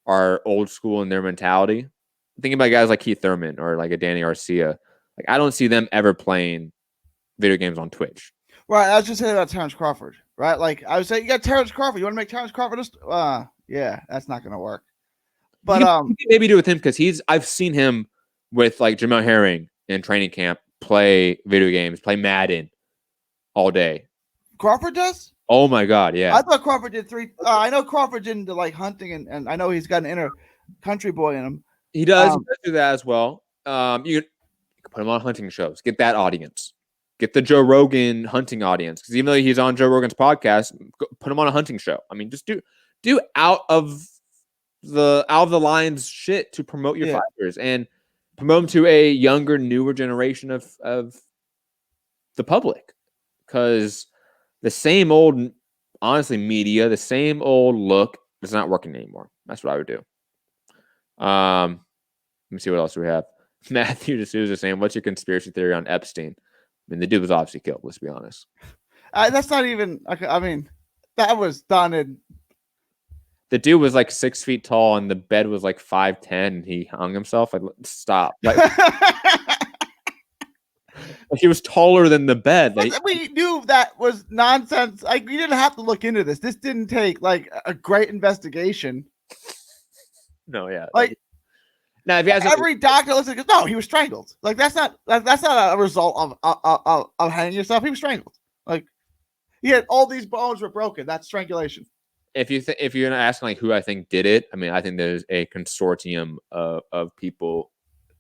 are old school in their mentality. Thinking about guys like Keith Thurman or like a Danny Garcia, like I don't see them ever playing video games on Twitch. Right, I was just saying about Terrence Crawford. Right, like I was saying, you got Terrence Crawford. You want to make Terrence Crawford? Yeah, that's not going to work. But you can maybe do it with him because I've seen him with like Jamel Herring in training camp play video games, play Madden all day. Crawford does? Oh my God, yeah. I thought Crawford did three. I know Crawford's into like hunting, and I know he's got an inner country boy in him. He does do that as well. You can put him on hunting shows, get that audience, get the Joe Rogan hunting audience. Because even though he's on Joe Rogan's podcast, put him on a hunting show. I mean, just do out of the lines shit to promote your fighters and promote them to a younger, newer generation of the public. Because the same old honestly, media, the same old look is not working anymore. That's what I would do. Let me see what else we have. Matthew D'Souza saying, "What's your conspiracy theory on Epstein?" I mean, the dude was obviously killed. Let's be honest. That's not even. I mean, that was done in. The dude was like 6 feet tall, and the bed was like 5'10", and he hung himself. Like, stop! Like, he was taller than the bed. Like, we knew that was nonsense. Like, we didn't have to look into this. This didn't take like a great investigation. No, yeah. Like, now, if you guys every doctor looks like, no, he was strangled. Like, that's not a result of hanging yourself. He was strangled. Like, he had all these bones were broken. That's strangulation. If you're asking like who I think did it, I mean, I think there's a consortium of people.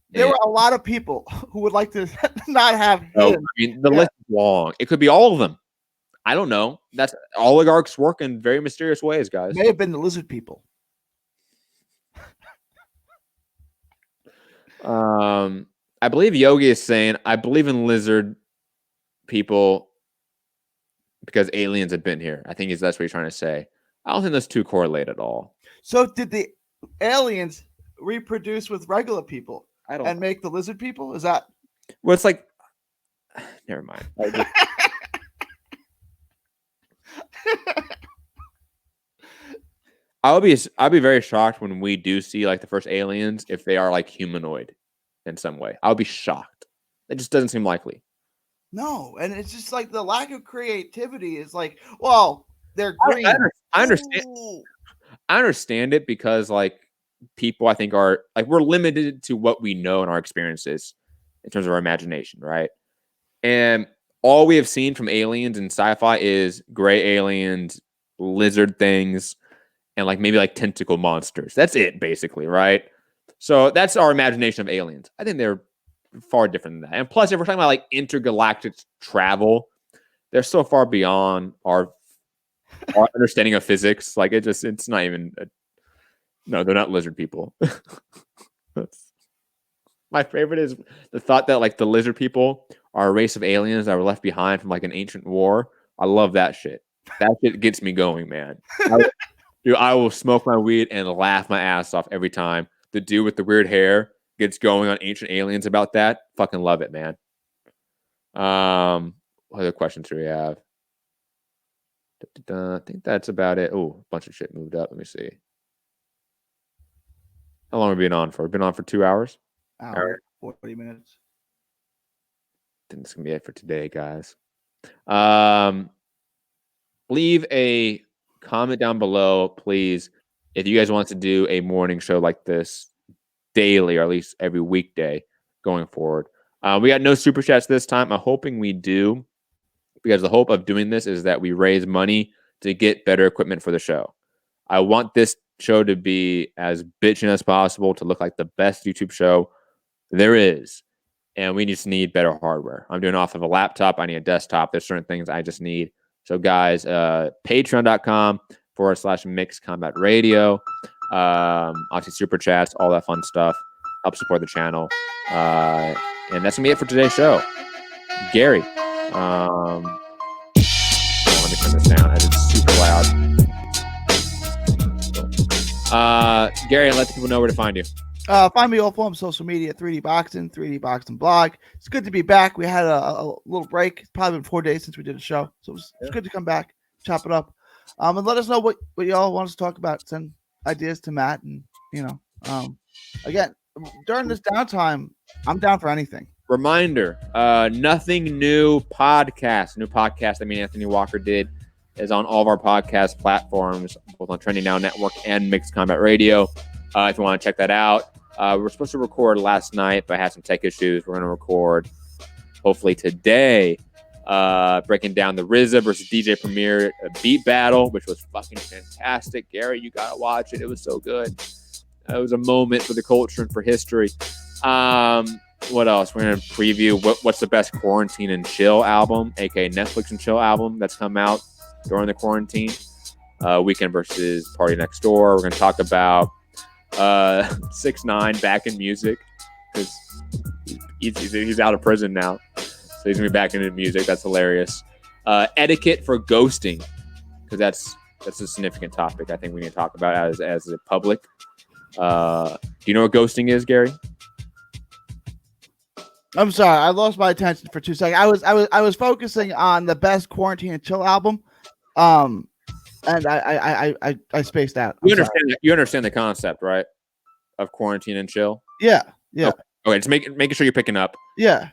There were a lot of people who would like to not have him. I mean, the list is long. It could be all of them. I don't know. That's oligarchs work in very mysterious ways, guys. May have been the lizard people. I believe Yogi is saying, I believe in lizard people because aliens have been here. I think that's what he's trying to say. I don't think those two correlate at all. So did the aliens reproduce with regular people and make the lizard people? Is that? Well, it's like, never mind. I'll be very shocked when we do see like the first aliens if they are like humanoid in some way. I'll be shocked. It just doesn't seem likely. No, and it's just like the lack of creativity is like, well, they're green. I understand. Ooh. I understand it because like people I think are like we're limited to what we know in our experiences in terms of our imagination, right? And all we have seen from aliens and sci-fi is gray aliens, lizard things, and like maybe like tentacle monsters. That's it, basically, right? So that's our imagination of aliens. I think they're far different than that. And plus, if we're talking about like intergalactic travel, they're so far beyond our understanding of physics. Like it's not even. No, they're not lizard people. My favorite is the thought that like the lizard people are a race of aliens that were left behind from like an ancient war. I love that shit. That shit gets me going, man. Dude, I will smoke my weed and laugh my ass off every time the dude with the weird hair gets going on ancient aliens about that. Fucking love it, man. What other questions do we have? I think that's about it. Oh, a bunch of shit moved up. Let me see. How long have we been on for? We've been on for 2 hours? Hour, 40 minutes. I think this is going to be it for today, guys. Leave a comment down below, please, if you guys want to do a morning show like this daily, or at least every weekday going forward. We got no super chats this time. I'm hoping we do, because the hope of doing this is that we raise money to get better equipment for the show. I want this show to be as bitchin' as possible, to look like the best YouTube show there is. And we just need better hardware. I'm doing off of a laptop. I need a desktop. There's certain things I just need. So guys, patreon.com/Mixed Combat Radio. Obviously super chats, all that fun stuff. Help support the channel. And that's gonna be it for today's show. Gary. Let me turn this down. It's super loud. Gary, let the people know where to find you. Find me all forms social media, 3D Boxing, 3D Boxing blog. It's good to be back. We had a little break. It's probably been 4 days since we did a show. So it's good to come back, chop it up. And let us know what y'all want us to talk about. Send ideas to Matt. And, again, during this downtime, I'm down for anything. Reminder, Nothing New podcast. New podcast that me and Anthony Walker did is on all of our podcast platforms, both on Trending Now Network and Mixed Combat Radio. If you want to check that out. We were supposed to record last night, but I had some tech issues. We're going to record hopefully today, breaking down the RZA versus DJ Premier beat battle, which was fucking fantastic. Gary, you got to watch it. It was so good. It was a moment for the culture and for history. What else? We're going to preview what's the best quarantine and chill album, aka Netflix and chill album that's come out during the quarantine. Weekend versus Party Next Door. We're going to talk about 6ix9ine back in music, because he's out of prison now, so he's gonna be back into music. That's hilarious. Etiquette for ghosting. because that's a significant topic I think we need to talk about as a public. Do you know what ghosting is, Gary? I'm sorry, I lost my attention for 2 seconds. I was focusing on the best Quarantine and Chill album, and I spaced out. You understand the concept, right? Of quarantine and chill. Yeah. Okay, just making sure you're picking up. Yeah.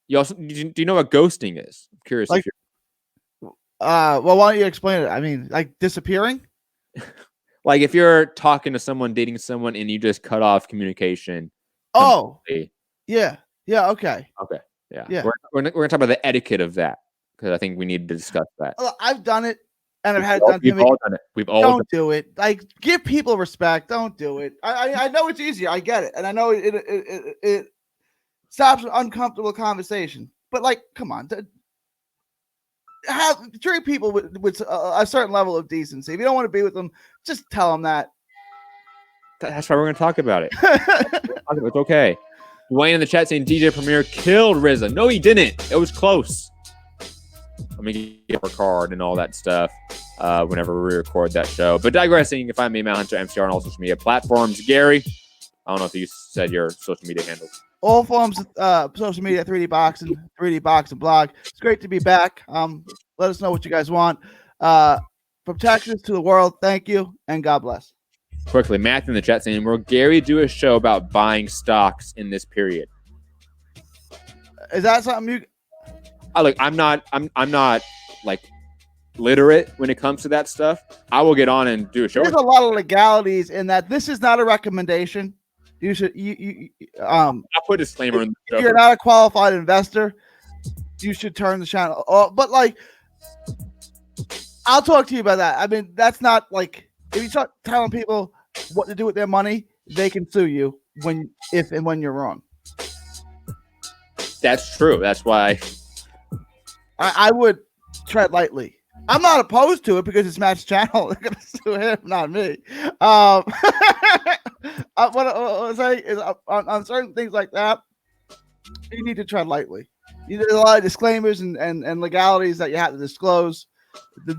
You also do you know what ghosting is? I'm curious. Like, well, why don't you explain it? I mean, like disappearing. Like if you're talking to someone, dating someone, and you just cut off communication. Oh. completely. Yeah. Okay. Yeah. We're gonna talk about the etiquette of that because I think we need to discuss that. Well, I've done it, and I've had it done to me. We've all done it. We've all Don't do it. Like, give people respect. Don't do it. I know it's easier. I get it, and I know it stops an uncomfortable conversation. But like, come on, treat people with a certain level of decency. If you don't want to be with them, just tell them that. That's why we're gonna talk about it. It's okay. Dwayne in the chat saying DJ Premier killed RZA. No, he didn't. It was close. Let me get our card and all that stuff whenever we record that show. But digressing, you can find me, Matt Hunter, MCR, on all social media platforms. Gary, I don't know if you said your social media handles. All forms of social media, 3D Boxing, 3D Boxing blog. It's great to be back. Let us know what you guys want. From Texas to the world, thank you, and God bless. Quickly, Matthew in the chat saying, will Gary do a show about buying stocks in this period? Is that something you... I'm not like literate when it comes to that stuff. I will get on and do a show. There's a lot of legalities in that. This is not a recommendation. You should I'll put a disclaimer in the show. If you're not a qualified investor, you should turn the channel off. But like, I'll talk to you about that. I mean, that's not like, if you start telling people what to do with their money, they can sue you if and when you're wrong. That's true. That's why I would tread lightly. I'm not opposed to it because it's Matt's channel. They're gonna sue him, not me. What I'm saying is on certain things like that, you need to tread lightly. There's a lot of disclaimers and legalities that you have to disclose.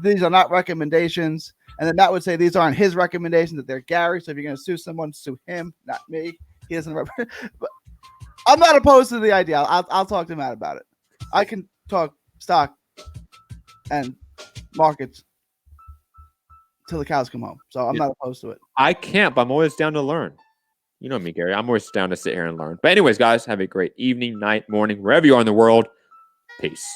These are not recommendations. And then Matt would say these aren't his recommendations, that they're Gary. So if you're going to sue someone, sue him, not me. He doesn't represent. But I'm not opposed to the idea. I'll talk to Matt about it. I can talk stock and markets till the cows come home. So I'm not opposed to it. I can't, but I'm always down to learn. You know me, Gary. I'm always down to sit here and learn. But anyways, guys, have a great evening, night, morning, wherever you are in the world. Peace.